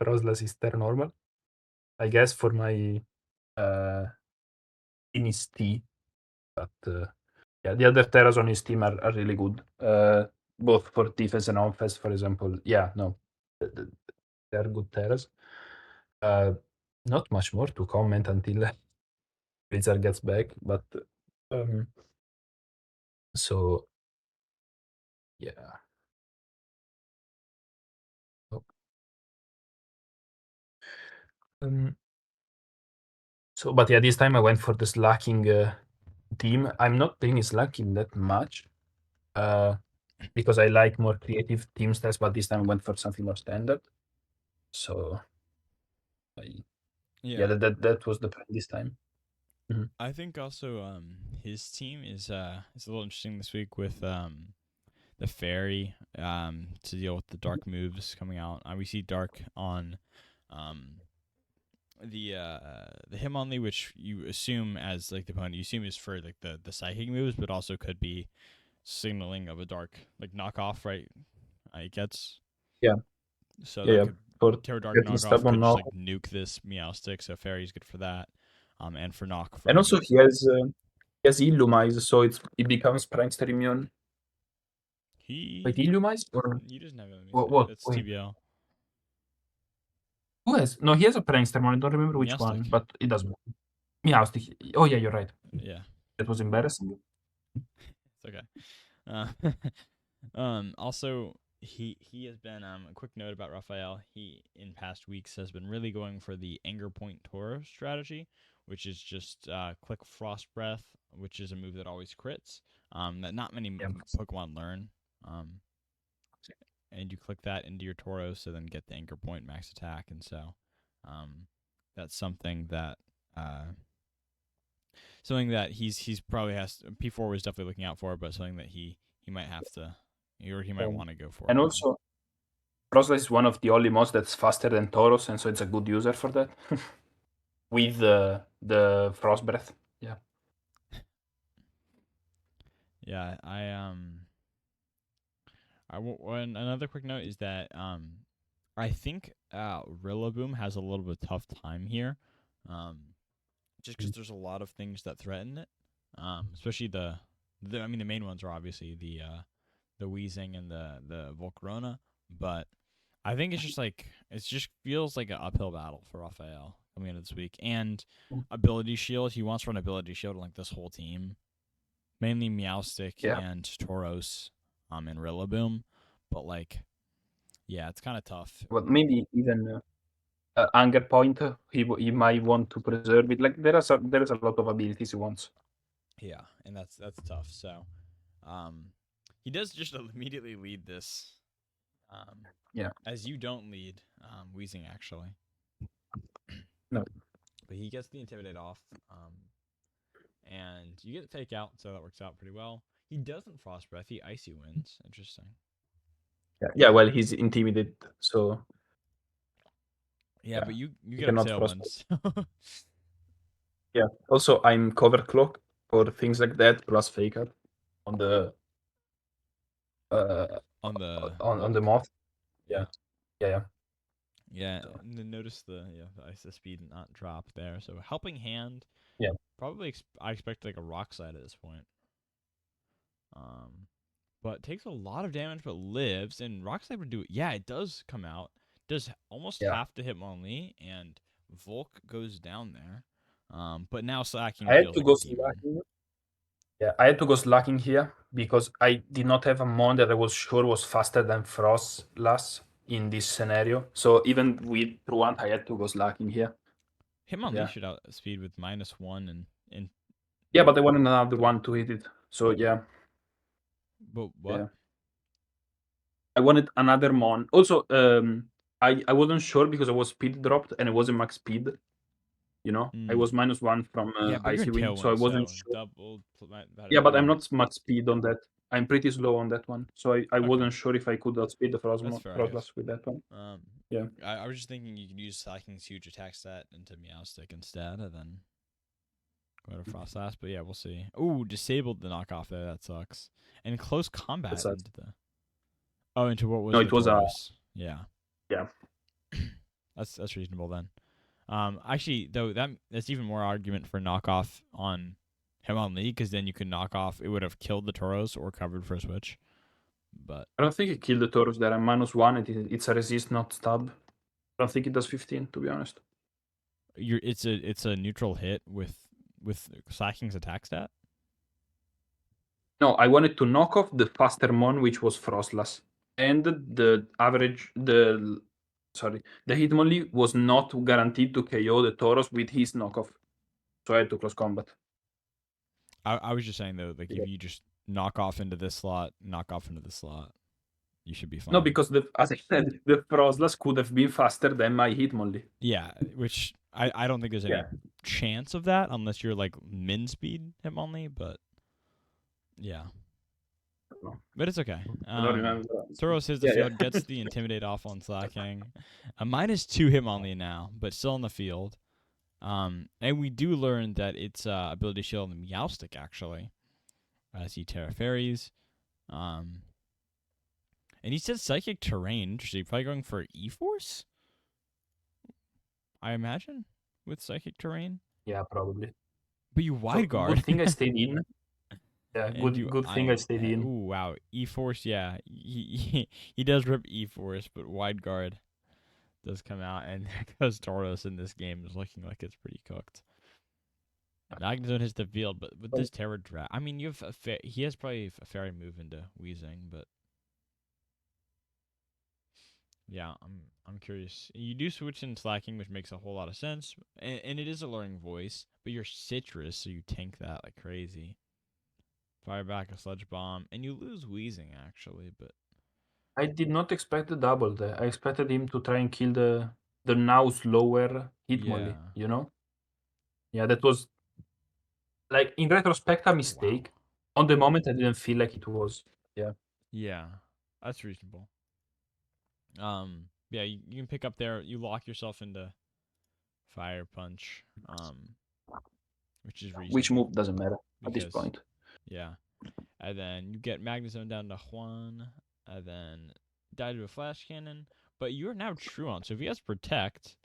Roslas is Terra normal. I guess for my in his T, but yeah, the other Terras on his team are really good, both for defense and offense. For example, yeah, no, they are good Terras. Not much more to comment until Blizzard gets back, but um, so yeah. Oh. Um, so, but yeah, this time I went for the slacking team. I'm not playing slacking that much because I like more creative team styles, but this time I went for something more standard. So, yeah, that was the plan this time. Mhm. I think also his team is a little interesting this week with the fairy to deal with the dark moves coming out. We see dark on the Hitmonlee, which you assume as like the opponent, you assume is for like the psychic moves, but also could be signaling of a dark like knockoff, right? It gets Yeah, so yeah, that yeah. could For Terror Dark getting knockoff stubborn could just now, like nuke this Meow stick. So fairy's good for that, and for knock and also from he has Illumise, so it becomes prankster immune. Wait, he Illumise or he doesn't have anything. what? What? That's Wait, TBL. who has? No, he has a prankster one. I don't remember which one, Meowstic. but it doesn't matter. Meowstic. Oh yeah, you're right. Yeah, That was embarrassing. it's okay. Also, he has been a quick note about Raphael. He in past weeks has been really going for the Anger Point Toro strategy, which is just click Frost Breath, which is a move that always crits. That not many Yeah. Pokemon learn. And you click that into your Tauros to then get the Anchor Point max attack, and so that's something that he's probably has P4 was definitely looking out for, but something that he might have to or he might want to go for. And also, Frostlass is one of the only mods that's faster than Tauros, and so it's a good user for that. With the Frost Breath. Yeah. Yeah, another quick note is that I think Rillaboom has a little bit tough time here, just because there's a lot of things that threaten it, especially the I mean the main ones are obviously the Wheezing and the Volcarona, but I think it's just feels like an uphill battle for Raphael coming into this week. And ability shield, he wants to run ability shield on like this whole team, mainly Meowstic and Tauros, and Rillaboom, but like, yeah, it's kind of tough. But maybe even Anger Point, he might want to preserve it. Like there is a lot of abilities he wants. Yeah, and that's tough. So, he does just immediately lead this. As you don't lead, Wheezing actually. No. But he gets the Intimidate off, and you get the Fake Out, so that works out pretty well. He doesn't Frost Breath, he Icy Winds. Interesting. Yeah, well, he's intimidated, so... Yeah, but you get cannot Tailwinds. Yeah, also, I'm Cover Cloak for things like that, plus Fake Out on the... on the moth. Yeah. Yeah, notice the ice speed not drop there. So Helping Hand. Yeah. Probably I expect like a Rock Slide at this point. But takes a lot of damage, but lives. And Rock Slide would do it. Yeah, it does come out. Does almost half to Hitmonlee, and Volk goes down there. But now Slacking feels like a demon. Yeah, I had to go Slacking here because I did not have a mon that I was sure was faster than Frostlass in this scenario. So even with Truant, I had to go Slacking here. Hitmonlee should outspeed with -1 and yeah, but I wanted another one to hit it. So yeah. But what? Yeah. I wanted another mon. Also, I wasn't sure because I was speed dropped and it wasn't max speed. You know, I was -1 from Icy Wind, so I wasn't sure. Double Yeah, but I'm not much speed on that. I'm pretty slow on that one, so I wasn't sure if I could outspeed the Frostlass with that one. Yeah. I was just thinking you could use Slacking's huge attack stat into Meowstic instead, and then go to Frostlass. But yeah, we'll see. Ooh, disabled the knockoff there. That sucks. And close combat into the. Oh, into what was no? It was Tauros. Yeah. Yeah. That's reasonable then. Actually, though, that's even more argument for knockoff on Hitmonlee, because then you could knock off. It would have killed the Tauros or covered for a switch. But I don't think it killed the Tauros there. I'm -1. It's a resist, not stab. I don't think it does 15, to be honest. It's a neutral hit with Slacking's attack stat. No, I wanted to knock off the faster mon, which was Frostlass, and the Hitmonlee was not guaranteed to KO the Tauros with his knockoff, so I had to close combat. I was just saying though, like if you just knock off into this slot, you should be fine. No, because as I said, the Frostlass could have been faster than my Hitmonlee. Yeah, which I don't think there's any chance of that unless you're like min speed Hitmonlee, but yeah. But it's okay. Tauros hits the field, gets the Intimidate off on Slacking. A -2 Hitmonlee now, but still in the field. And we do learn that it's ability shield on the Meowstic actually, as he Terra Fairies. And he said Psychic Terrain. Interesting. Probably going for E-Force, I imagine, with Psychic Terrain. Yeah, probably. But you Wide Guard. Good thing I stayed in. Yeah, good thing I stayed in. Ooh, wow. E-Force, yeah. He does rip E-Force, but Wide Guard does come out, and because Tauros in this game is looking like it's pretty cooked. Magnezone hits the field, but with this Terror Draft, I mean, you have he has probably a fairy move into Wheezing, but Yeah, I'm curious. You do switch in slacking, which makes a whole lot of sense, and it is a alluring voice. But you're citrus, so you tank that like crazy. Fire back a sludge bomb, and you lose wheezing actually, but I did not expect the double there. I expected him to try and kill the now slower yeah. Hitmonlee, you know? Yeah, that was like in retrospect a Oh, wow. mistake. On the moment I didn't feel like it was. Yeah. Yeah, that's reasonable. Yeah, you can pick up there. You lock yourself into fire punch, which is Which reasonable move doesn't matter at this because point. yeah, and then you get Magnezone down to Juan, and then die to a flash cannon. But you're now Truant, so if he has Protect,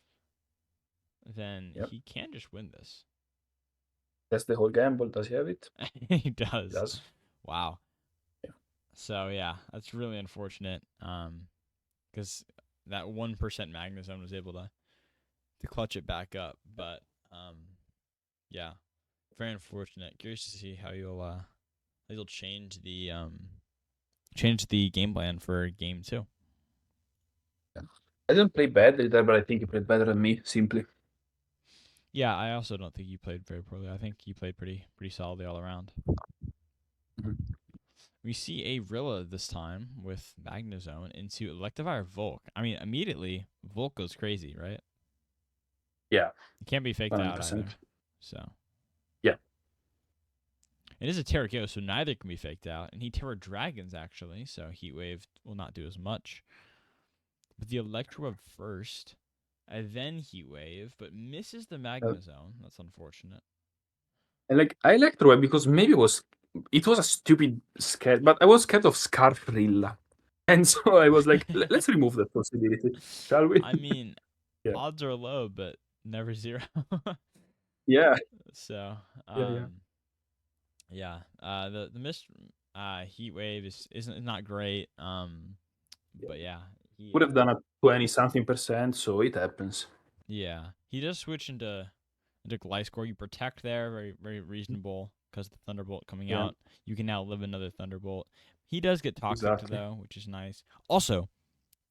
then Yep. he can just win this. That's the whole gamble. Does he have it? He He does. does. Wow. Yeah. So yeah, that's really unfortunate. Because that 1% Magnezone was able to clutch it back up, but yeah, very unfortunate. Curious to see how you'll change the game plan for game 2. I didn't play badly there, but I think he played better than me, simply. Yeah, I also don't think you played very poorly. I think you played pretty solidly all around. Mhm. We see a Rilla this time with Magnezone into Electivire Volk. I mean, immediately Volk goes crazy, right? Yeah, It can't be faked out 100%. either. So Yeah. it is a Terra so neither can be faked out. And he Terra Dragons actually, so Heat Wave will not do as much. But the Electro first, and then Heat Wave, but misses the Magnezone. That's unfortunate. And like I liked Roy because maybe it was a stupid scare, but I was scared of Scarfrilla. And so I was like, let's remove that possibility, shall we? I mean, Yeah. odds are low, but never zero. Yeah. So, Yeah. yeah. The missed Heat Wave isn't not great. But yeah, he Would have done a 20 something percent, so it happens. yeah, he does switch into Gliscor. You protect there, very reasonable because the Thunderbolt coming Yeah, out. You can now live another Thunderbolt. He does get toxic exactly. though, which is nice. Also,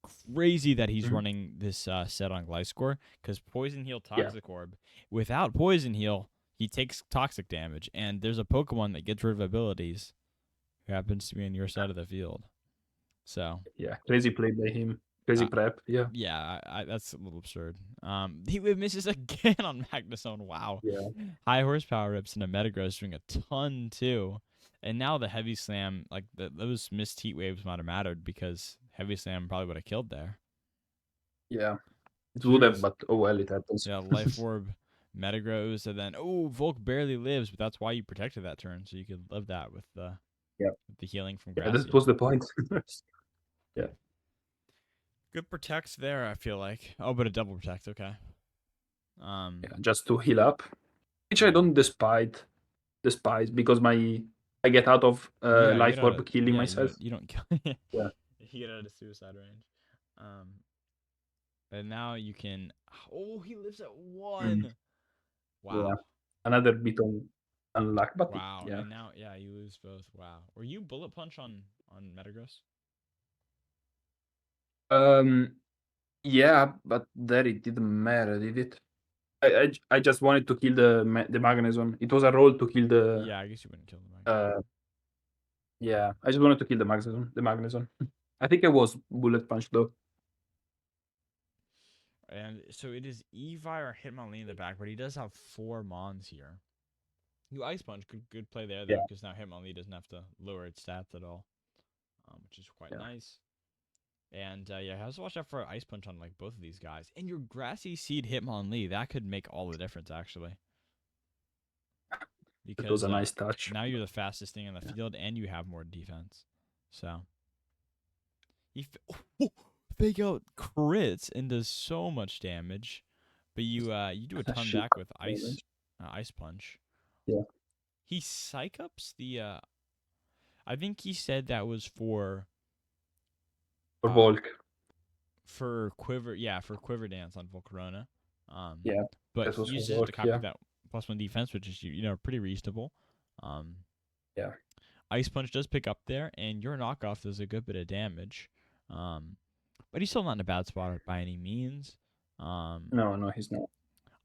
crazy that he's Mhm. running this set on Gliscor because Poison Heal Yeah. Toxic Orb. Without Poison Heal, he takes toxic damage, and there's a Pokemon that gets rid of abilities who happens to be on your side of the field. So Yeah. Crazy play by him. Crazy uh, prep. Yeah. yeah, that's a little absurd. He misses again on Magnezone. Wow. Yeah. High horsepower rips and a Metagross doing a ton too. And now the Heavy Slam, like those missed Heat Waves might have mattered because Heavy Slam probably would have killed there. Yeah. It So would here have, is but oh well, it happens. yeah, Life Orb, Metagross, and then Volk barely lives, but that's why you protected that turn, so you could live that with the Yeah. healing from Yeah, that Gracia. was the point. Yeah. Good protect there, I feel like. Oh, but a double protect, okay. Yeah, just to heal up, which I don't despise because I get out of Yeah, you life get out orb of killing myself. you don't kill. Yeah. You get out of suicide range. And now you can. Oh, he lives at 1. Mm. Yeah. Wow. Another bit on unluck, but Wow. yeah. And now, yeah, you lose both. Wow. Were you bullet punch on Metagross? Um. Yeah, but there it didn't matter, did it? I just wanted to kill the Magnezone. It was a roll to kill the. Yeah, I guess you wouldn't kill the Metagross. Yeah, I just wanted to kill the Magnezone. The Magnezone. I think I was bullet punch though. And so it is Evi or Hitmonlee in the back, but he does have 4 Mons here. You Ice Punch, good play there Yeah. though, because now Hitmonlee doesn't have to lower its stats at all, which is quite Yeah. nice. And yeah, have to watch out for Ice Punch on like both of these guys. And your Grassy Seed Hitmonlee, that could make all the difference actually. It was Because a nice touch. now you're the fastest thing in the field, and you have more defense. So he fake out crits and does so much damage, but you do a ton Shoot. back with Ice Punch. Yeah. He psych ups the. I think he said that was for Volk. for Quiver. Yeah, for Quiver Dance on Volcarona. Yeah, but that he was for uses it to Volk, copy yeah. that +1 defense, which is pretty reasonable. Yeah. Ice Punch does pick up there, and your knockoff does a good bit of damage. but he's still not in a bad spot by any means. No, he's not.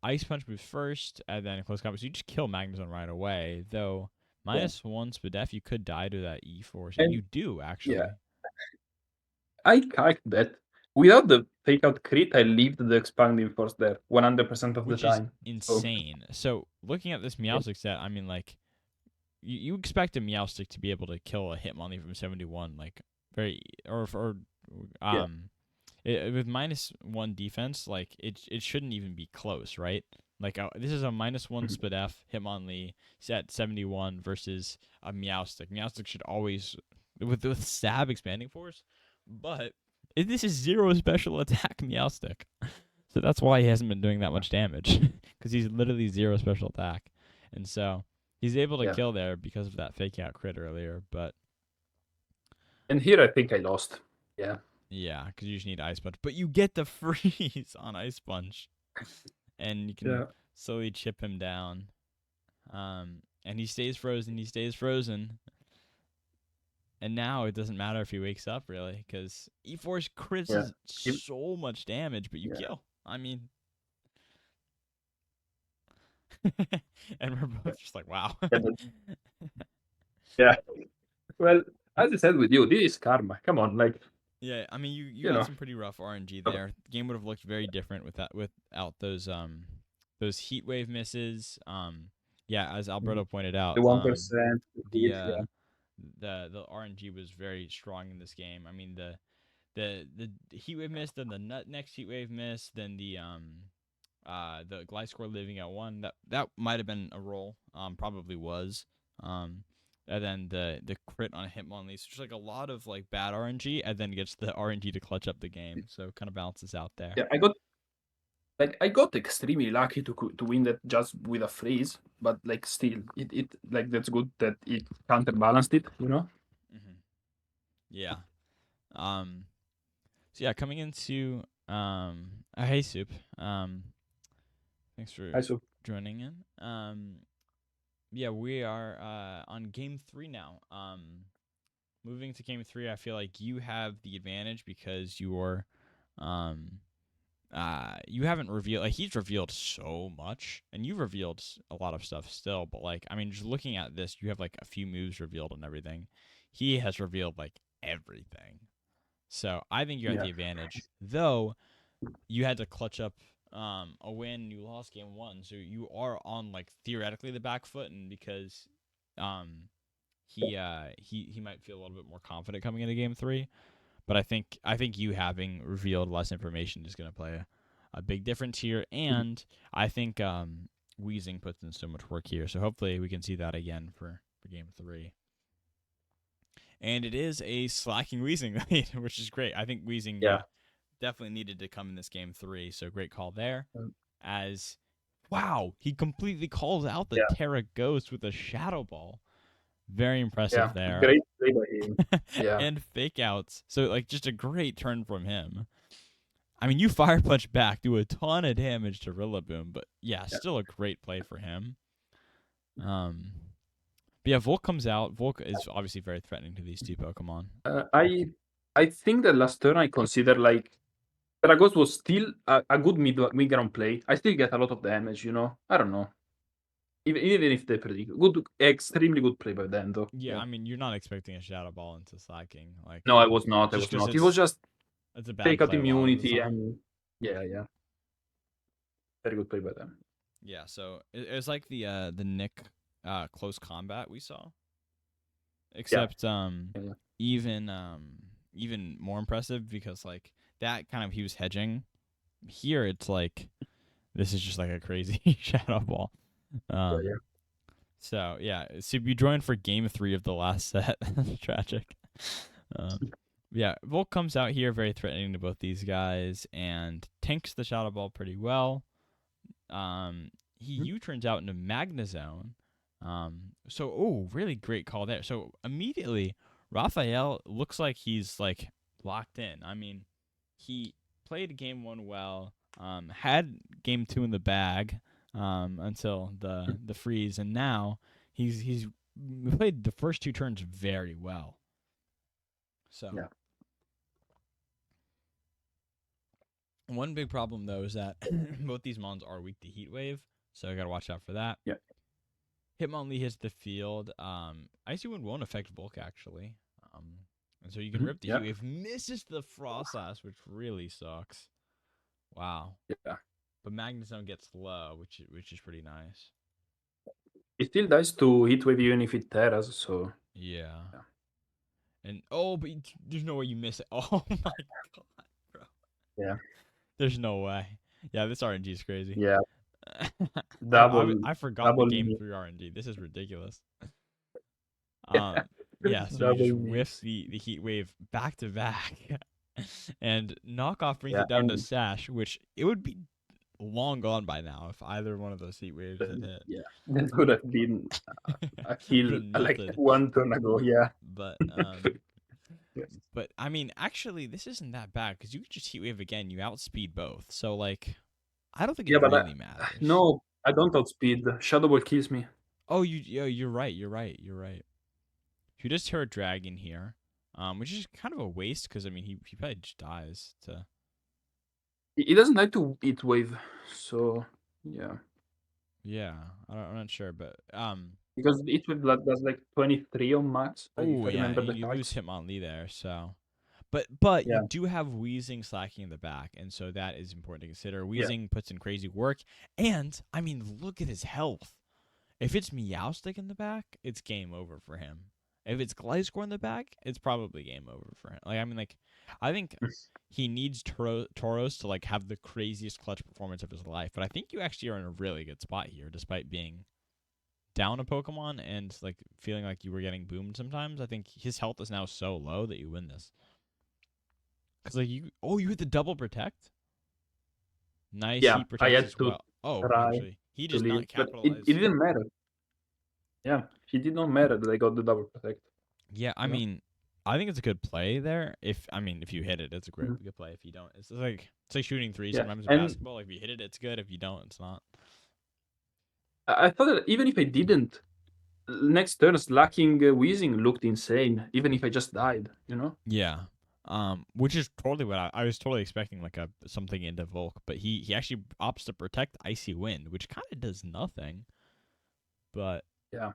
Ice Punch moves first, and then close combat. So you just kill Magnezone right away. Though Yeah. -1 Spadef, you could die to that E Force, and And you do actually. I calc that without the fake out crit, I leave the expanding force there 100% of Which the is time. insane. So looking at this Meowstic set, I mean, like, you expect a Meowstic to be able to kill a Hitmonlee from 71, like, very, or Yeah. with -1 defense, like, it shouldn't even be close, right? Like, this is a -1 Spadef Hitmonlee set 71 versus a Meowstic. Meowstic should always, with stab expanding force, but this is 0 special attack Meowstic. So that's why he hasn't been doing that much damage, because he's literally 0 special attack. And so he's able to Yeah. kill there because of that fake out crit earlier, but And here I think I lost. Yeah. yeah, because you just need Ice Punch. But you get the freeze on Ice Punch, and you can slowly chip him down. And he stays frozen. And now it doesn't matter if he wakes up, really, because E-Force crits Yeah. is so much damage, but you Yeah. kill. I mean... and we're both just like, wow. Yeah. Well, as I said with you, this is karma. Come on, like. Yeah, I mean, you You got know. some pretty rough RNG there. The game would have looked very different without those heat wave misses. Yeah, as Alberto pointed out, The 1%. the RNG was very strong in this game. I mean, the heat wave miss, then the next heat wave miss, then the Gliscor living at 1. That might have been a roll. Probably was. And then the crit on a Hitmonlee. So just like a lot of like bad RNG, and then gets the RNG to clutch up the game. So kind of balances out there. Yeah, I got extremely lucky to win that just with a freeze, but like still, it like that's good that it counterbalanced it, you know. Yeah. So yeah, coming into hey Soup. Thanks for joining in. Yeah, we are on game 3 now. Moving to game 3, I feel like you have the advantage because you're you haven't revealed, like, he's revealed so much, and you've revealed a lot of stuff still, but like, I mean, just looking at this, you have like a few moves revealed and everything. He has revealed like everything. So I think you're at the advantage. Though you had to clutch up a win, you lost game 1, so you are on like theoretically the back foot, and because he might feel a little bit more confident coming into game 3. But I think you having revealed less information is going to play a big difference here, and I think Weezing puts in so much work here. So hopefully we can see that again for game 3. And it is a slacking Weezing lead, which is great. I think Weezing definitely needed to come in this game 3, so great call there. As, wow, he completely calls out the Terra Ghost with a Shadow Ball. Very impressive there. Great play by him. And fake outs. So, like, just a great turn from him. I mean, you Fire Punch back, do a ton of damage to Rillaboom, but still a great play for him. But yeah, Volk comes out. Volk is obviously very threatening to these two Pokemon. I think that last turn I consider like Terraghost was still a good mid-ground play. I still get a lot of damage, you know. I don't know. Even if they predict extremely good play by them, though. Yeah, I mean, you're not expecting a Shadow Ball into slacking. Like, no, I was not. It was just it's a bad take out play immunity and yeah. Very good play by them. Yeah, so it was like the Nick close combat we saw, except even more impressive because like that kind of he was hedging. Here it's like this is just like a crazy Shadow Ball. So you joined for game 3 of the last set. Tragic. Yeah, Volk comes out here very threatening to both these guys and tanks the Shadow Ball pretty well. He U-turns out into Magnezone. Really great call there. So immediately, Raphael looks like he's like locked in. I mean, he played game 1 well, had game 2 in the bag until the freeze, and now he's played the first 2 turns very well. So One big problem though is that both these mons are weak to heat wave, so I gotta watch out for that. Yeah. Hitmonlee hits the field. Icy Wind won't affect Bulk actually. And so you can rip the Yeah. heat wave. Misses the Frost Blast, which really sucks. Wow. Yeah. But Magnezone gets low, which is pretty nice. It still dies to Heatwave even if it terras, so Yeah. Yeah. And but there's no way you miss it. Oh my god, bro. Yeah. There's no way. Yeah, this RNG is crazy. yeah, double I forgot the double game me. 3 RNG. This is ridiculous. Yeah, so you Double just me. whiff the heat wave back to back, and knockoff brings Yeah, it down to and- Sash, which it would be long gone by now if either one of those heat waves had hit. Yeah, that would have been a kill Been like melted. 1 turn ago. Yeah. But Yes. but I mean, actually, this isn't that bad because you could just heat wave again. You outspeed both, so like, I don't think it Yeah, but really matters. No, I don't outspeed. Shadow Ball kills me. Oh, you're right. You're right. You just hear a dragon here, which is kind of a waste because I mean he probably just dies to. He doesn't like to eat wave, so yeah. Yeah, I'm not sure, but Because each wave does like 23 on max. If oh I yeah, remember and the you lose facts. Hitmonlee there, so. But Yeah. you do have Wheezing slacking in the back, and so that is important to consider. Wheezing puts in crazy work, and I mean look at his health. If it's Meowstic in the back, it's game over for him. If it's Gliscor in the back, it's probably game over for him. Like I mean, like I think he needs Tauros to like have the craziest clutch performance of his life. But I think you actually are in a really good spot here, despite being down a Pokemon and like feeling like you were getting boomed sometimes. I think his health is now so low that you win this. Cause like you hit the double protect. Nice, Yeah, he I protects had as to well. Oh, try actually, he to does leave, not but capitalize. it didn't matter. Yeah, he did not matter that I got the double protect. Yeah, I No. mean, I think it's a good play there. If you hit it, it's a great good play. If you don't, it's like shooting three Yeah, sometimes in and- basketball. Like if you hit it, it's good. If you don't, it's not. I thought that even if I didn't, next turn slacking Wheezing looked insane. Even if I just died, Yeah. Which is totally what I was totally expecting, like something into Volk, but he actually opts to protect Icy Wind, which kind of does nothing. But Yeah.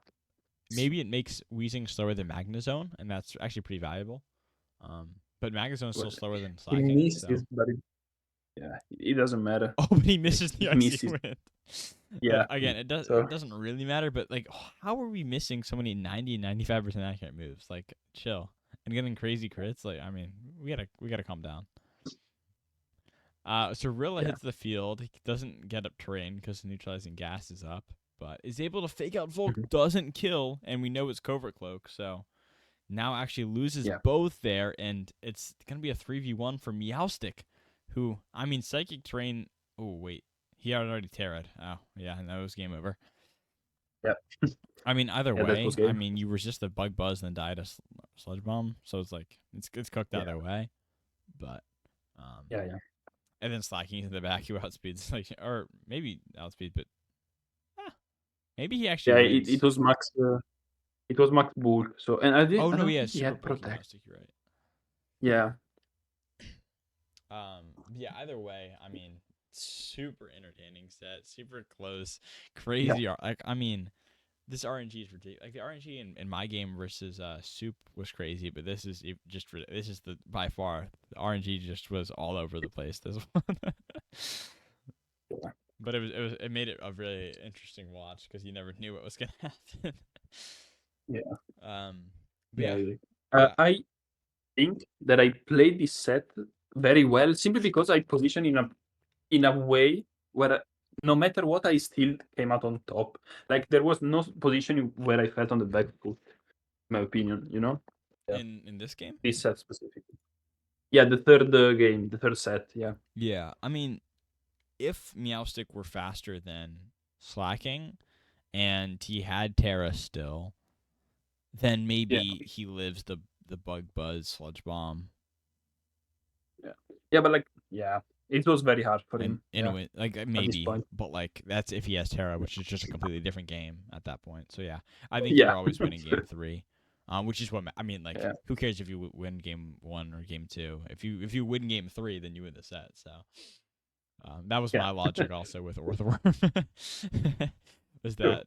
maybe it makes Wheezing slower than Magnezone, and that's actually pretty valuable. But Magnezone is still Well, slower than He Slacking. misses, So. but it doesn't matter. Oh, but he misses the He Icy misses. Wind. Yeah. Again, it doesn't really matter, but like, how are we missing so many 90 and 95% accurate moves? Like, chill. And getting crazy crits. Like, I mean, we gotta calm down. So Rilla hits the field. He doesn't get up terrain because neutralizing gas is up, but is able to fake out Volk. Doesn't kill, and we know it's Covert Cloak. So now actually loses both there, and it's gonna be a 3v1 for Meowstic, who I mean Psychic Terrain. Oh wait, he had already Terra'd. Oh yeah, and that was game over. Yep. I mean, either Yeah, that way, was game. I mean, you resist the Bug Buzz and then die to Sludge Bomb, so it's like it's cooked either way. But Yeah. and then Slacking into the back, you outspeeds like, or maybe outspeed, but maybe he actually wins. It was max. It was max bulk. So and I didn't. Oh I no, don't yeah, think he super had bulky protect. Meowstic, you're right. Yeah. Yeah, either way, I mean, super entertaining set, super close, crazy. Like, I mean, this RNG is ridiculous. Like the RNG in my game versus Soup was crazy, but this is the by far the RNG just was all over the place. This one, but it made it a really interesting watch because you never knew what was gonna happen. Yeah. But yeah. I think that I played this set very well simply because I positioned in a way where no matter what I still came out on top. Like there was no position where I felt on the back foot, in my opinion, Yeah. In this game? This set specifically. Yeah, the third game, the third set, yeah. Yeah, I mean, if Meowstic were faster than Slacking and he had Terra still, then maybe he lives the Bug Buzz Sludge Bomb. Yeah, but it was very hard for him. Anyway, like maybe, but like that's if he has Terra, which is just a completely different game at that point. So yeah, I think you're always winning game 3, which is what I mean. Like, who cares if you win game 1 or game 2? If you win game 3, then you win the set. So That was my Yeah. logic also with Orthworm. Was that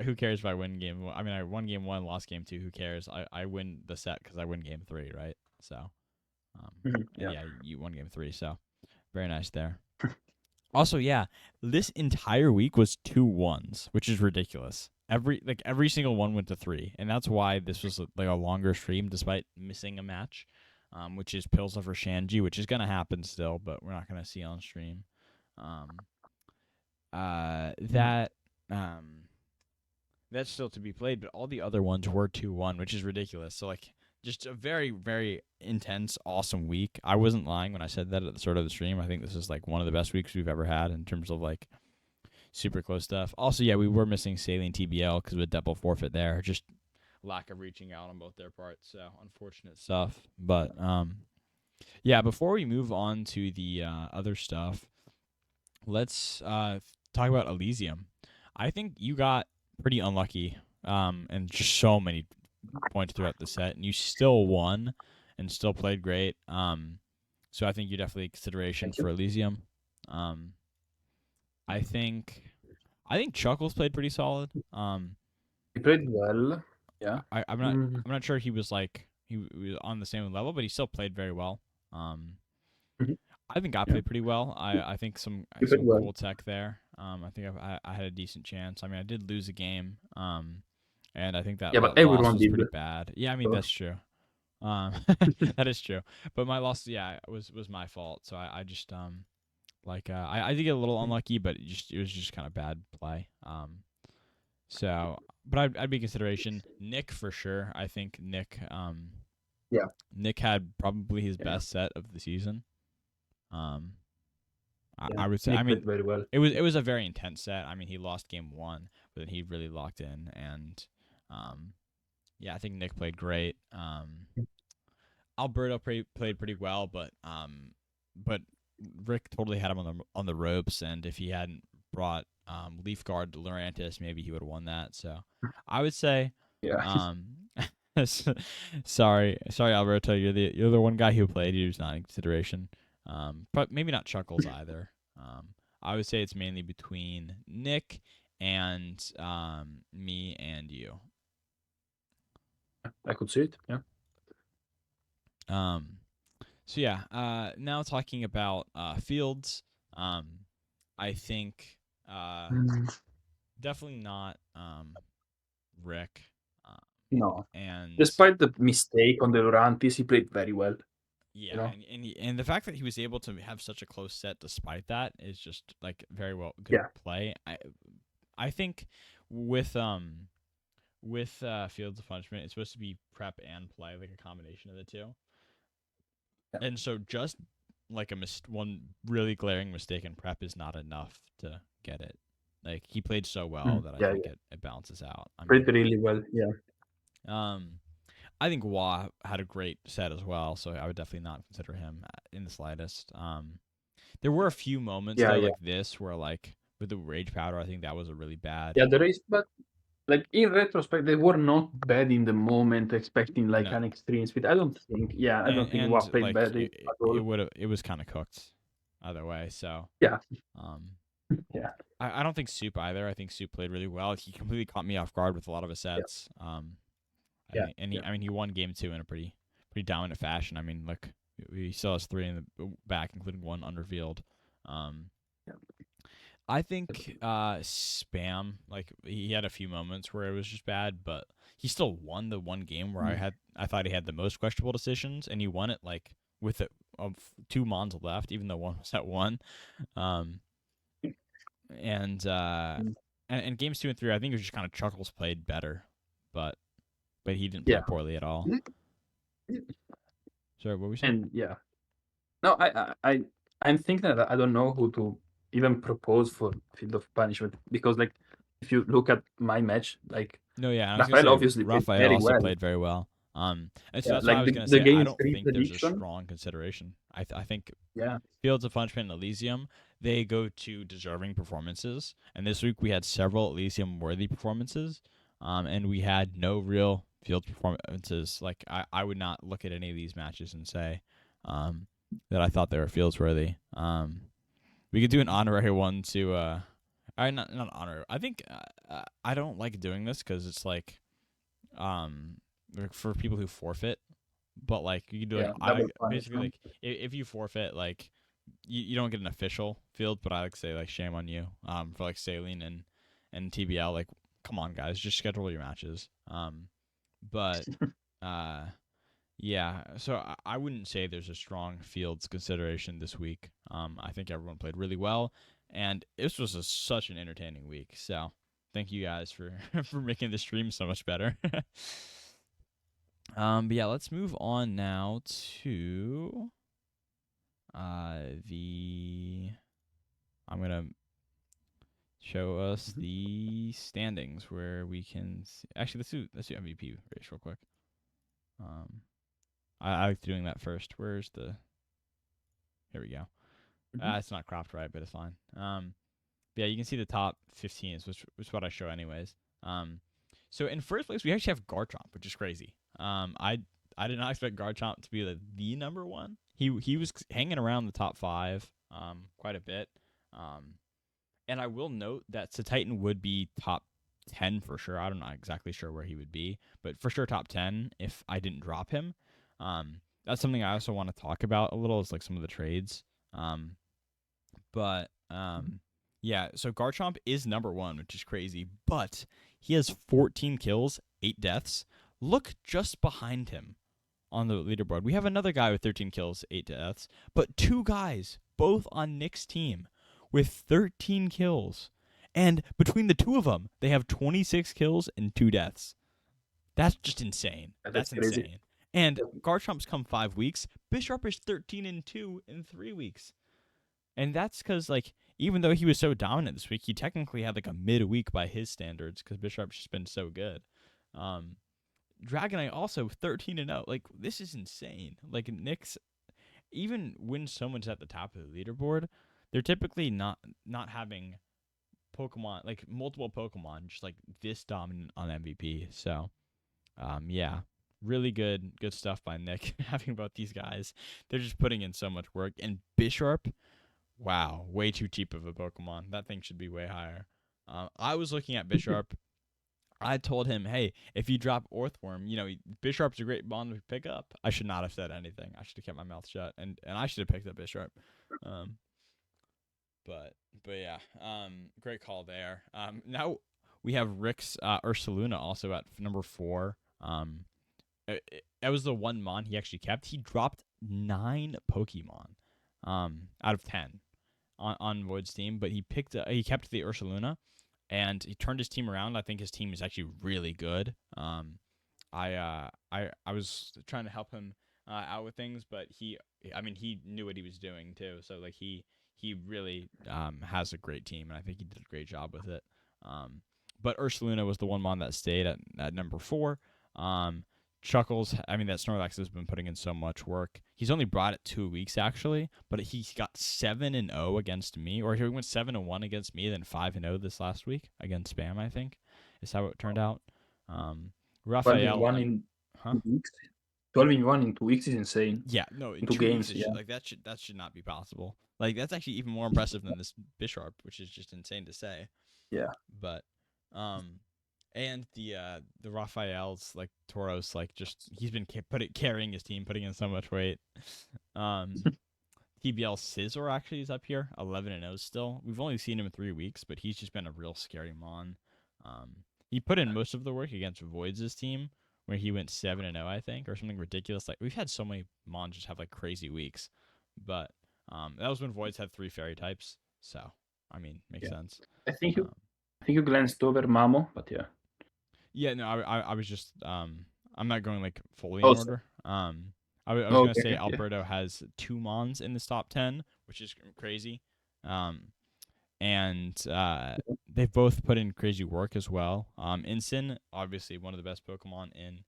who cares if I win game one? I mean, I won game 1, lost game 2. Who cares? I win the set because I win game 3, right? So, and Yeah. yeah, you won game 3. So, very nice there. Also, yeah, this entire week was 2 1s, which is ridiculous. Every single one went to 3, and that's why this was like a longer stream despite missing a match, which is Pills over Shanji, which is gonna happen still, but we're not gonna see on stream. That that's still to be played, but all the other ones were 2-1, which is ridiculous. So like, just a very, very intense, awesome week. I wasn't lying when I said that at the start of the stream. I think this is like one of the best weeks we've ever had in terms of like super close stuff. Also, yeah, we were missing Saline TBL because of a double forfeit there. Just lack of reaching out on both their parts. So unfortunate stuff. But yeah, before we move on to the other stuff, let's talk about Elysium. I think you got pretty unlucky and just so many points throughout the set, and you still won and still played great. So I think you're definitely a consideration for Elysium. I think Chuckles played pretty solid. He played well. Yeah. I'm not sure he was like he was on the same level, but he still played very well. I think I played pretty well. I think some cool tech there. I think I had a decent chance. I mean, I did lose a game. And I think that but loss everyone was did. pretty bad. Yeah, I mean that's true. That is true. But my loss, yeah, was my fault. So I just I did get a little unlucky, but it was just kind of bad play. So, but I'd be consideration. Nick for sure. I think Nick. Nick had probably his best set of the season. I would say. Nick I mean, played very well. it was a very intense set. I mean, he lost game 1, but then he really locked in, and yeah, I think Nick played great. Alberto played pretty well, but Rick totally had him on the ropes, and if he hadn't brought Leaf Guard to Lurantis, maybe he would have won that. So I would say, sorry, Alberto, you're the one guy who played. He was not in consideration. But maybe not Chuckles either. I would say it's mainly between Nick and me and you. I could see it. Yeah. So yeah. Now talking about Fields. I think definitely not Rick. No. And despite the mistake on the Lurantis, he played very well. Yeah, you know? and the fact that he was able to have such a close set despite that is just like very good play. I think with Fields of Punishment, it's supposed to be prep and play, like a combination of the two. Yeah. And so just like one really glaring mistake in prep is not enough to get it. Like he played so well that I think it balances out. Played really well, yeah. I think Wah had a great set as well, so I would definitely not consider him in the slightest. There were a few moments like this where, like with the Rage Powder, I think that was a really bad. Yeah, there is, but like in retrospect, they were not bad in the moment, expecting like an extreme speed. I don't think. Yeah, I don't think Wah played bad at all. It was kind of cooked either way. So yeah. Yeah. I don't think Soup either. I think Soup played really well. He completely caught me off guard with a lot of his sets. He won game 2 in a pretty dominant fashion. I mean, look, he still has 3 in the back, including 1 underfield. I think Spam, like he had a few moments where it was just bad, but he still won the one game where I thought he had the most questionable decisions, and he won it like with 2 mons left, even though one was at 1. And games 2 and 3, I think it was just kind of Chuckles played better, but he didn't play poorly at all. Sorry, what were we saying? And no, I'm thinking that I don't know who to even propose for Field of Punishment, because like if you look at my match, like Raphael obviously played very well. And so that's what I was going to say. I don't think there's a strong consideration. I think Fields of Punishment and Elysium, they go to deserving performances. And this week we had several Elysium-worthy performances, and we had no real Fields performances. Like I would not look at any of these matches and say that I thought they were Fields-worthy. We could do an honorary one to not honorary. I think I don't like doing this because it's like for people who forfeit. But like you can do like Yeah, I double basically punishment. like if you forfeit like you don't get an official field, but I like say like shame on you for like saline and TBL, like come on guys, just schedule your matches. But uh yeah, so I wouldn't say there's a strong fields consideration this week. I think everyone played really well, and this was such an entertaining week. So thank you guys for for making the stream so much better. But yeah, let's move on now to the. I'm gonna show us the standings where we can see, actually let's do MVP race real quick. I like doing that first. Where's the? Here we go. It's not cropped right, but it's fine. Yeah, you can see the top 15 which is what I show anyways. So in first place we actually have Garchomp, which is crazy. I did not expect Garchomp to be the number one. He was hanging around the top 5 quite a bit. And I will note that Titan would be top 10 for sure. I'm not exactly sure where he would be, but for sure top 10 if I didn't drop him. That's something I also want to talk about a little is like some of the trades. But yeah, so Garchomp is number 1, which is crazy, but he has 14 kills, 8 deaths. Look just behind him on the leaderboard. We have another guy with 13 kills, 8 deaths, but 2 guys, both on Nick's team, with 13 kills. And between the 2 of them, they have 26 kills and 2 deaths. That's just insane. That's crazy. insane. And Garchomp's come 5 weeks. Bisharp is 13-2 in 3 weeks. And that's because, like, even though he was so dominant this week, he technically had, like, a mid-week by his standards because Bisharp's just been so good. Dragonite also 13-0. Like, this is insane. Like, Nick's, even when someone's at the top of the leaderboard, they're typically not having Pokemon, like, multiple Pokemon just, like, this dominant on MVP. So, yeah. Really good stuff by Nick having both these guys. They're just putting in so much work. And Bisharp, wow, way too cheap of a Pokemon. That thing should be way higher. I was looking at Bisharp. I told him, hey, if you drop Orthworm, Bisharp's a great bond to pick up. I should not have said anything. I should have kept my mouth shut, and I should have picked up Bisharp. But yeah, great call there. Now we have Rick's Ursaluna also at number 4. That was the one Mon he actually kept. He dropped 9 Pokemon out of 10 on Void's team, but he kept the Ursaluna, and he turned his team around. I think his team is actually really good. I was trying to help him out with things, but he knew what he was doing too. So like he really has a great team, and I think he did a great job with it. But Ursaluna was the one Mon that stayed at number 4. Chuckles, that Snorlax has been putting in so much work. He's only brought it 2 weeks actually, but he got 7-0 against me, or he went 7-1 against me, then 5-0 this last week against Spam. I think is how it turned out. Raphael, 12 in 2 weeks. 12-1 in 2 weeks is insane. Yeah, no, in 2 games, weeks, like that should not be possible. Like that's actually even more impressive than this Bisharp, which is just insane to say. Yeah, but and the Raphael's like Tauros, like just he's been carrying his team, putting in so much weight. TBL Scizor actually is up here, 11-0 still. We've only seen him in 3 weeks, but he's just been a real scary Mon. He put in most of the work against Voids' team, where he went 7-0, I think, or something ridiculous. Like we've had so many Mons just have like crazy weeks, but that was when Voids had 3 fairy types. So makes sense. I think you glanced over Mamo, but yeah. Yeah, no, I was just I'm not going like fully in order. I was gonna say Alberto has 2 Mons in this top 10, which is crazy. And they've both put in crazy work as well. Incin, obviously one of the best Pokemon in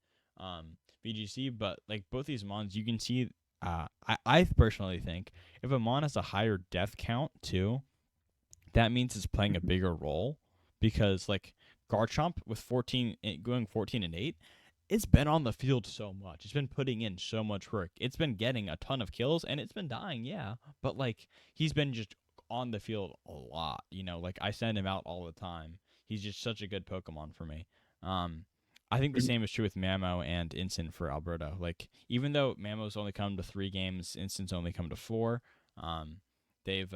VGC, but like both these Mons, you can see. I personally think if a Mon has a higher death count too, that means it's playing a bigger role, because like Garchomp with 14 going 14-8, it's been on the field so much. It's been putting in so much work. It's been getting a ton of kills, and it's been dying, yeah. But like he's been just on the field a lot. Like I send him out all the time. He's just such a good Pokemon for me. I think the same is true with Mamo and Instant for Alberto. Like even though Mamo's only come to 3 games, Instant's only come to 4. They've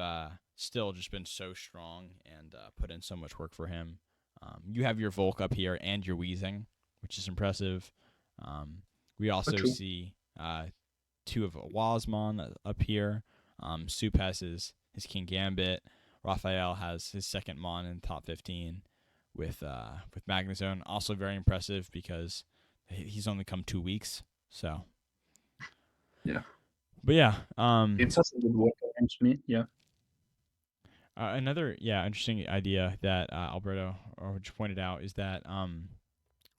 still just been so strong and put in so much work for him. You have your Volk up here and your Weezing, which is impressive. We also see 2 of Wazmon up here. Soup has his King Gambit. Raphael has his second Mon in top 15 with Magnezone. Also very impressive because he's only come 2 weeks. So yeah. But yeah, It's such a good work against me. Yeah. Another interesting idea that Alberto just pointed out is that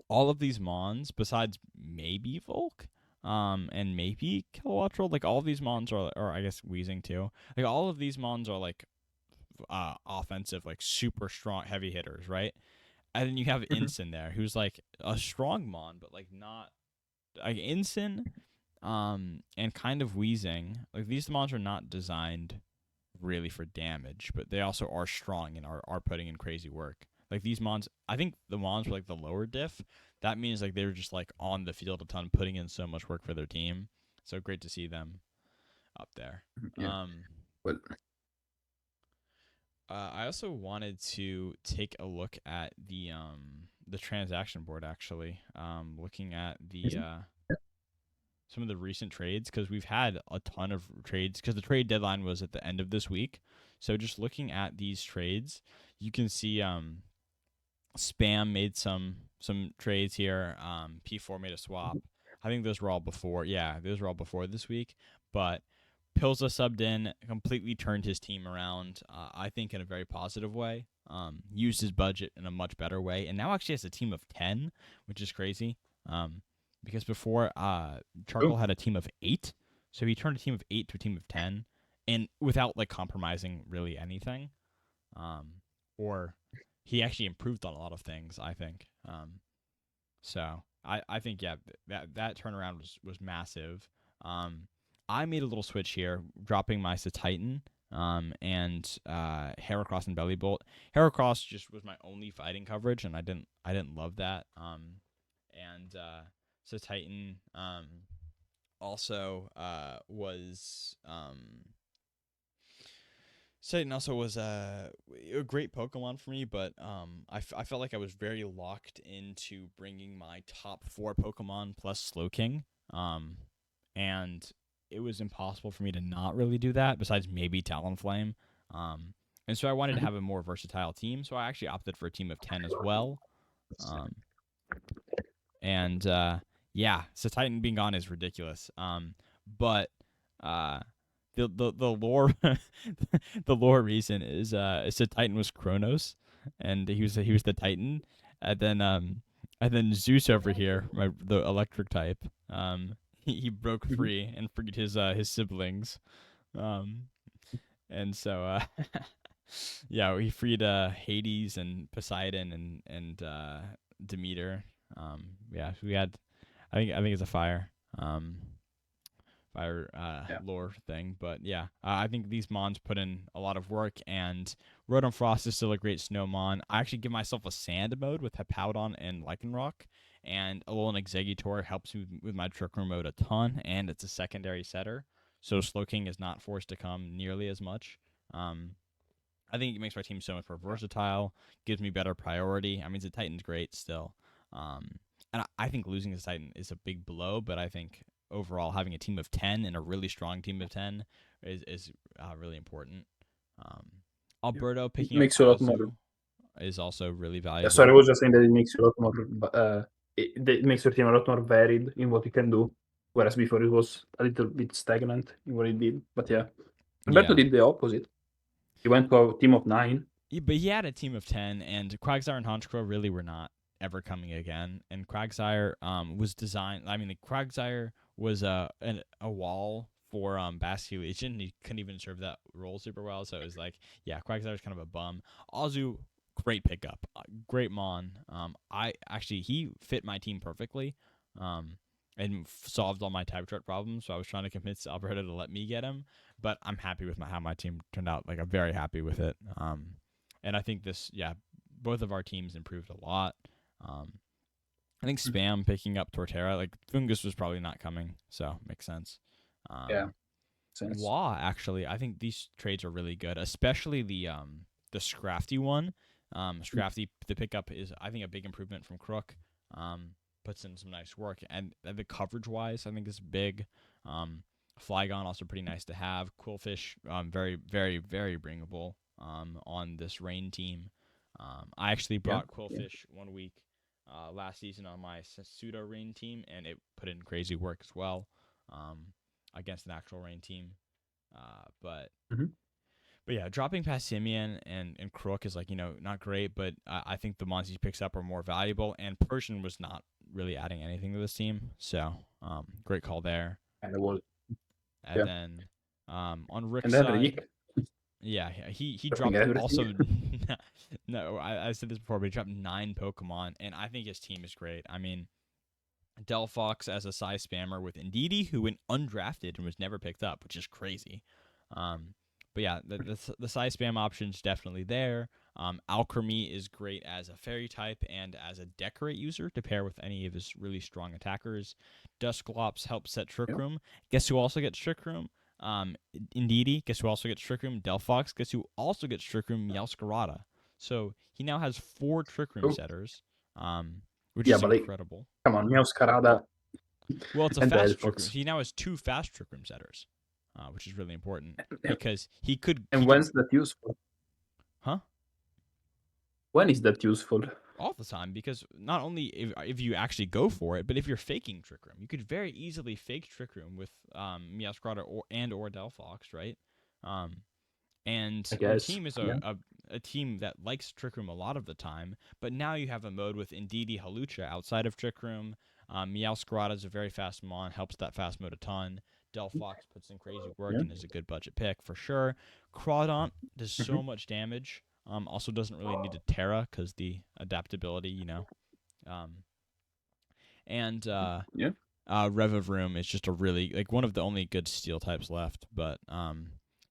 all of these Mons, besides maybe Volk, and maybe Kilowattrel, like all of these Mons are, or I guess Weezing too, like all of these Mons are like offensive, like super strong heavy hitters, right? And then you have Ensign there, who's like a strong Mon, but like not like Ensign, and kind of Weezing. Like these Mons are not designed really for damage, but they also are strong and are putting in crazy work. Like these Mons, I think the Mons were like the lower diff. That means like they were just like on the field a ton, putting in so much work for their team. So great to see them up there. Yeah. Well, I also wanted to take a look at the transaction board actually. Looking at the some of the recent trades because we've had a ton of trades because the trade deadline was at the end of this week. So just looking at these trades, you can see Spam made some trades here. P4 made a swap. I think those were all before. Yeah, those were all before this week. But Pilza subbed in, completely turned his team around. I think in a very positive way. Used his budget in a much better way, and now actually has a team of 10, which is crazy. Because before Charcoal had a team of 8, so he turned a team of 8 to a team of 10, and without like compromising really anything. Or he actually improved on a lot of things, I think. So I think that turnaround was massive. I made a little switch here, dropping my Titan and Heracross and Bellybolt. Heracross just was my only fighting coverage, and I didn't love that. And Titan also was Satan also was a great Pokemon for me, but I felt like I was very locked into bringing my top 4 Pokemon plus Slowking, and it was impossible for me to not really do that, besides maybe Talonflame. And so I wanted to have a more versatile team, so I actually opted for a team of 10 as well. And so Titan being gone is ridiculous. But the lore the lore reason is Titan was Kronos, and he was the Titan, and then Zeus over here, the electric type, he broke free and freed his siblings, and so he freed Hades and Poseidon and Demeter. So we had I think it's a fire lore thing, but I think these Mons put in a lot of work, and Rotom Frost is still a great Snowmon. I actually give myself a Sand mode with Hippowdon and Lycanroc, and Alolan Exeggutor helps me with my Trick Room mode a ton, and it's a secondary setter, so Slowking is not forced to come nearly as much. I think it makes my team so much more versatile, gives me better priority. I mean, the Titan's great still, and I think losing the Titan is a big blow, but I think overall having a team of 10 and a really strong team of 10 is really important. Alberto picking up makes a lot more. Kazu is also really valuable. Sorry, I was just saying that it makes you a lot more. It makes your team a lot more varied in what you can do, whereas before it was a little bit stagnant in what it did. But Alberto did the opposite. He went to a team of 9. But he had a team of 10, and Quagsire and Honchkrow really were not ever coming again. And Quagsire was designed. I mean, the Quagsire was a wall for Basculation. He couldn't even serve that role super well, so it was like, Quagsire's kind of a bum. Azu, great pickup, great Mon. He fit my team perfectly, and and solved all my type chart problems. So I was trying to convince Alberto to let me get him, but I'm happy with how my team turned out. Like I'm very happy with it. And I think both of our teams improved a lot. I think Spam picking up Torterra, like Fungus was probably not coming, so makes sense. Yeah. Sense. Wah, actually, I think these trades are really good, especially the Scrafty one. Scrafty, the pickup is, I think, a big improvement from Crook. Puts in some nice work, and the coverage wise, I think is big. Flygon also pretty nice to have. Quillfish, very, very, very bringable on this rain team. I actually brought Quillfish 1 week last season on my pseudo rain team, and it put in crazy work as well against an actual rain team. But yeah, dropping past Simeon and Crook is like, not great, but I think the mons he picks up are more valuable, and Persian was not really adding anything to this team, so great call there. And it was. And then on Rick's And then side, Rick. yeah, he Dropping dropped everything. also. No, I said this before, but he dropped 9 Pokemon, and I think his team is great. I mean, Delphox as a size spammer with Indeedee, who went undrafted and was never picked up, which is crazy. But yeah, the size spam option's definitely there. Alchemy is great as a fairy type and as a decorate user to pair with any of his really strong attackers. Dusclops helps set Trick Room. Guess who also gets Trick Room? Indeedee. Guess who also gets Trick Room? Delphox. Guess who also gets Trick Room? Meowscarada. So he now has 4 Trick Room setters, which is incredible. Come on, Meowscarada. Well, it's a fast Trick Room. He now has 2 fast Trick Room setters, which is really important because he could. And when's that useful? Huh? When is that useful? All the time, because not only if you actually go for it, but if you're faking Trick Room, you could very easily fake Trick Room with Meowscarada or Delphox, right? And our team is a team that likes Trick Room a lot of the time, but now you have a mode with Indeedee Halucha outside of Trick Room. Meowscarada is a very fast mon, helps that fast mode a ton. Delphox puts in crazy work and is a good budget pick for sure. Crawdaunt does so much damage. Also doesn't really need a Terra because the adaptability, and Revavroom is just a really, like, one of the only good steel types left. But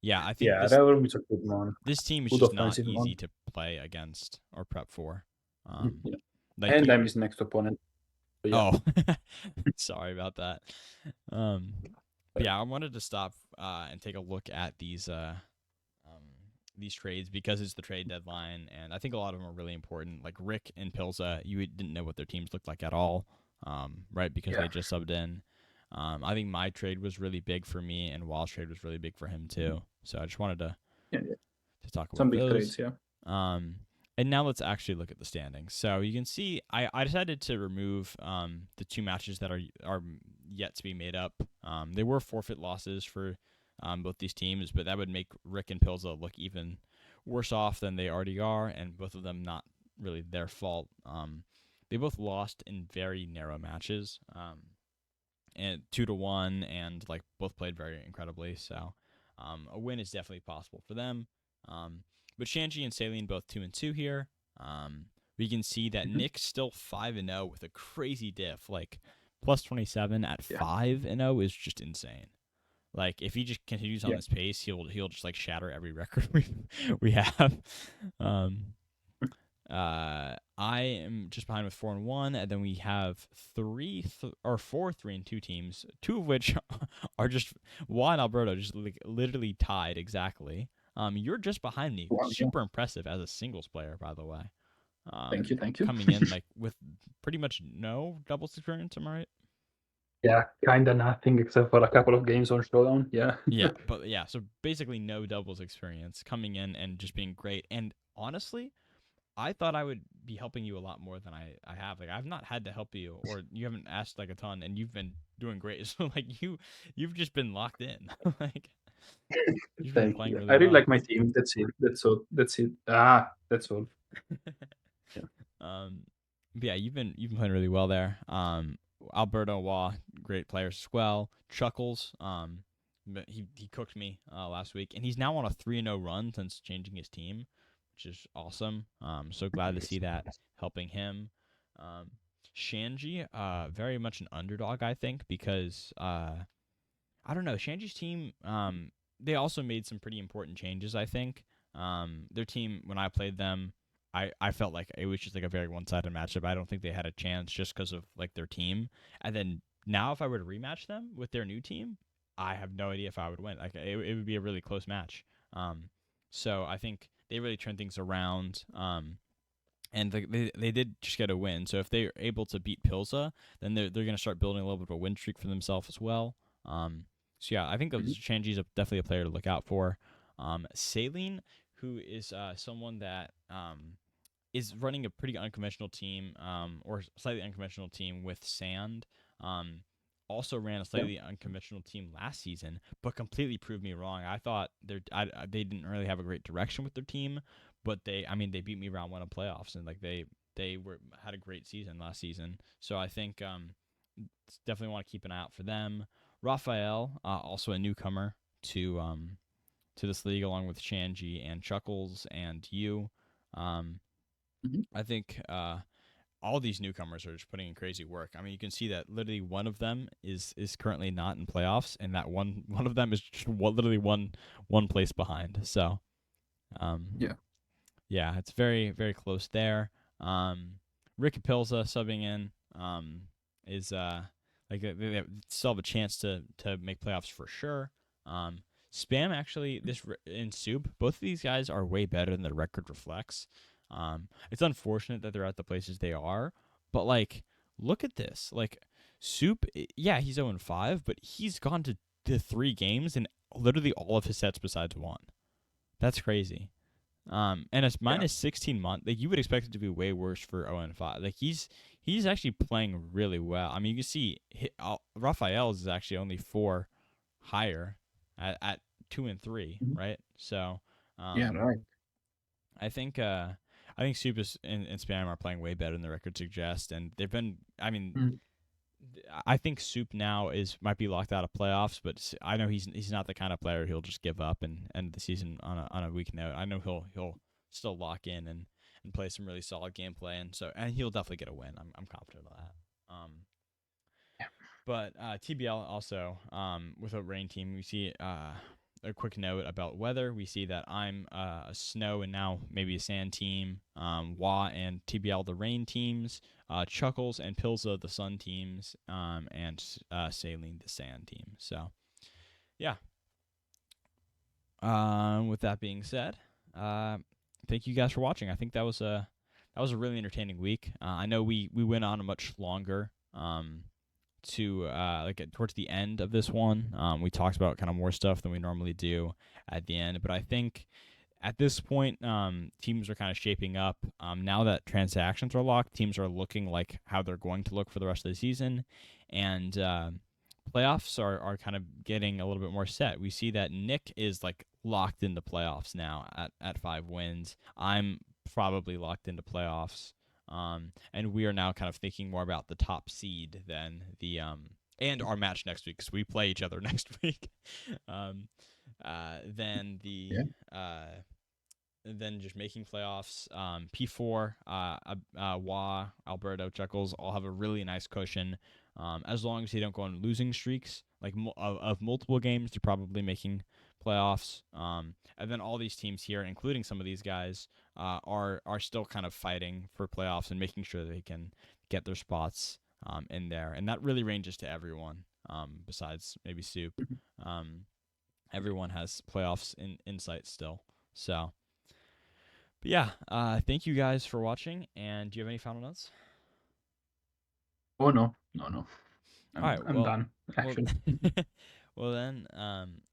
yeah, I think Revavroom is a good one. This team is just not easy to play against or prep for. Like and I'm his next opponent. So yeah. Oh, sorry about that. Yeah, I wanted to stop and take a look at these trades because it's the trade deadline, and I think a lot of them are really important. Like Rick and Pilza, you didn't know what their teams looked like at all, right? Because they just subbed in. I think my trade was really big for me, and Wall's trade was really big for him too. So I just wanted to talk about some big those. trades, yeah. And now let's actually look at the standings. So you can see I decided to remove the 2 matches that are yet to be made up. They were forfeit losses for both these teams, but that would make Rick and Pilza look even worse off than they already are, and both of them not really their fault. They both lost in very narrow matches, and 2-1, and like both played very incredibly. So a win is definitely possible for them. But Shanji and Saline both 2-2 here. We can see that Nick's still 5-0 with a crazy diff, like plus 27 at 5-0 is just insane. Like if he just continues on this pace, he'll just like shatter every record we have. I am just behind with 4-1, and then we have 4 3-2 teams, 2 of which are just Juan and Alberto just literally tied exactly. You're just behind me. Wow, super impressive as a singles player, by the way. Thank you. Coming in like with pretty much no doubles experience, am I right? Yeah, kinda nothing except for a couple of games on Showdown. Yeah. So basically no doubles experience, coming in and just being great. And honestly, I thought I would be helping you a lot more than I have. Like I've not had to help you, or you haven't asked like a ton, and you've been doing great. So like you've just been locked in. Like you've been playing really well. I really like my team. That's it. That's it. That's all. But yeah, you've been playing really well there. Alberto Wah, great players as well. Chuckles, but he cooked me last week, and he's now on a 3-0 run since changing his team, which is awesome. So glad to see that helping him. Shanji, very much an underdog, I think, because I don't know, Shanji's team, they also made some pretty important changes, I think. Their team, when I played them, I felt like it was just like a very one-sided matchup. I don't think they had a chance just because of like their team. And then now, if I were to rematch them with their new team, I have no idea if I would win. Like it would be a really close match. So I think they really turned things around. And they did just get a win. So if they're able to beat Pilza, then they're going to start building a little bit of a win streak for themselves as well. So yeah, I think Shanji's definitely a player to look out for. Saline, who is someone that is running a pretty unconventional team, or slightly unconventional team with Sand. Also ran a slightly unconventional team last season, but completely proved me wrong. I thought they didn't really have a great direction with their team, but they beat me round one of playoffs, and like they had a great season last season. So I think definitely want to keep an eye out for them. Raphael, also a newcomer to this league, along with Shanji and Chuckles and you. I think all these newcomers are just putting in crazy work. I mean, you can see that literally one of them is currently not in playoffs, and that one of them is just literally one place behind. So, yeah, it's very very close there. Rick Pilza subbing in is like they still have a chance to make playoffs for sure. Spam actually in Soup, both of these guys are way better than their record reflects. It's unfortunate that they're at the places they are, but like, look at this. Like, Soup, yeah, he's 0-5, but he's gone to 3 games in literally all of his sets besides one. That's crazy. And it's minus 16 month. Like, you would expect it to be way worse for 0-5. Like, he's actually playing really well. I mean, you can see Raphael's is actually only 4 higher at 2 and 3, right? So, right. I think Soup and Spam are playing way better than the record suggests, and they've been. I mean, I think Soup now might be locked out of playoffs, but I know he's not the kind of player who'll just give up and end the season on a weak note. I know he'll still lock in and play some really solid gameplay, and he'll definitely get a win. I'm confident of that. But TBL also, with a rain team, we see a quick note about weather. We see that I'm a snow and now maybe a sand team. Wah and TBL the rain teams. Chuckles and Pilza the sun teams. And Saline the sand team. So, yeah. With that being said, thank you guys for watching. I think that was a really entertaining week. I know we went on a much longer. Towards the end of this one, we talked about kind of more stuff than we normally do at the end, but I think at this point, teams are kind of shaping up. Now that transactions are locked, teams are looking like how they're going to look for the rest of the season, and playoffs are kind of getting a little bit more set. We see that Nick is like locked into playoffs now at 5 wins. I'm probably locked into playoffs. And we are now kind of thinking more about the top seed than the and our match next week, because we play each other next week. Than then just making playoffs. P4, Wah, Alberto, Chuckles all have a really nice cushion. As long as they don't go on losing streaks, like of multiple games, they're probably making playoffs. And then all these teams here, including some of these guys, are still kind of fighting for playoffs and making sure they can get their spots in there. And that really ranges to everyone, besides maybe Soup. Everyone has playoffs in sight still. So, but yeah, thank you guys for watching. And do you have any final notes? Oh, no. I'm done, actually. Well then,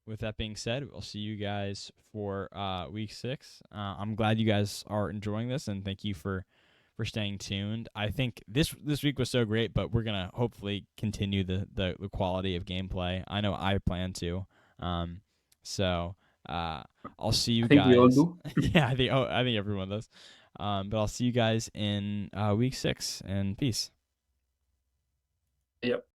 with that being said, we'll see you guys for week 6. I'm glad you guys are enjoying this, and thank you for staying tuned. I think this week was so great, but we're gonna hopefully continue the quality of gameplay. I know I plan to. So I'll see you guys. I think we all do. Yeah, I think everyone does. But I'll see you guys in week 6, and peace. Yep.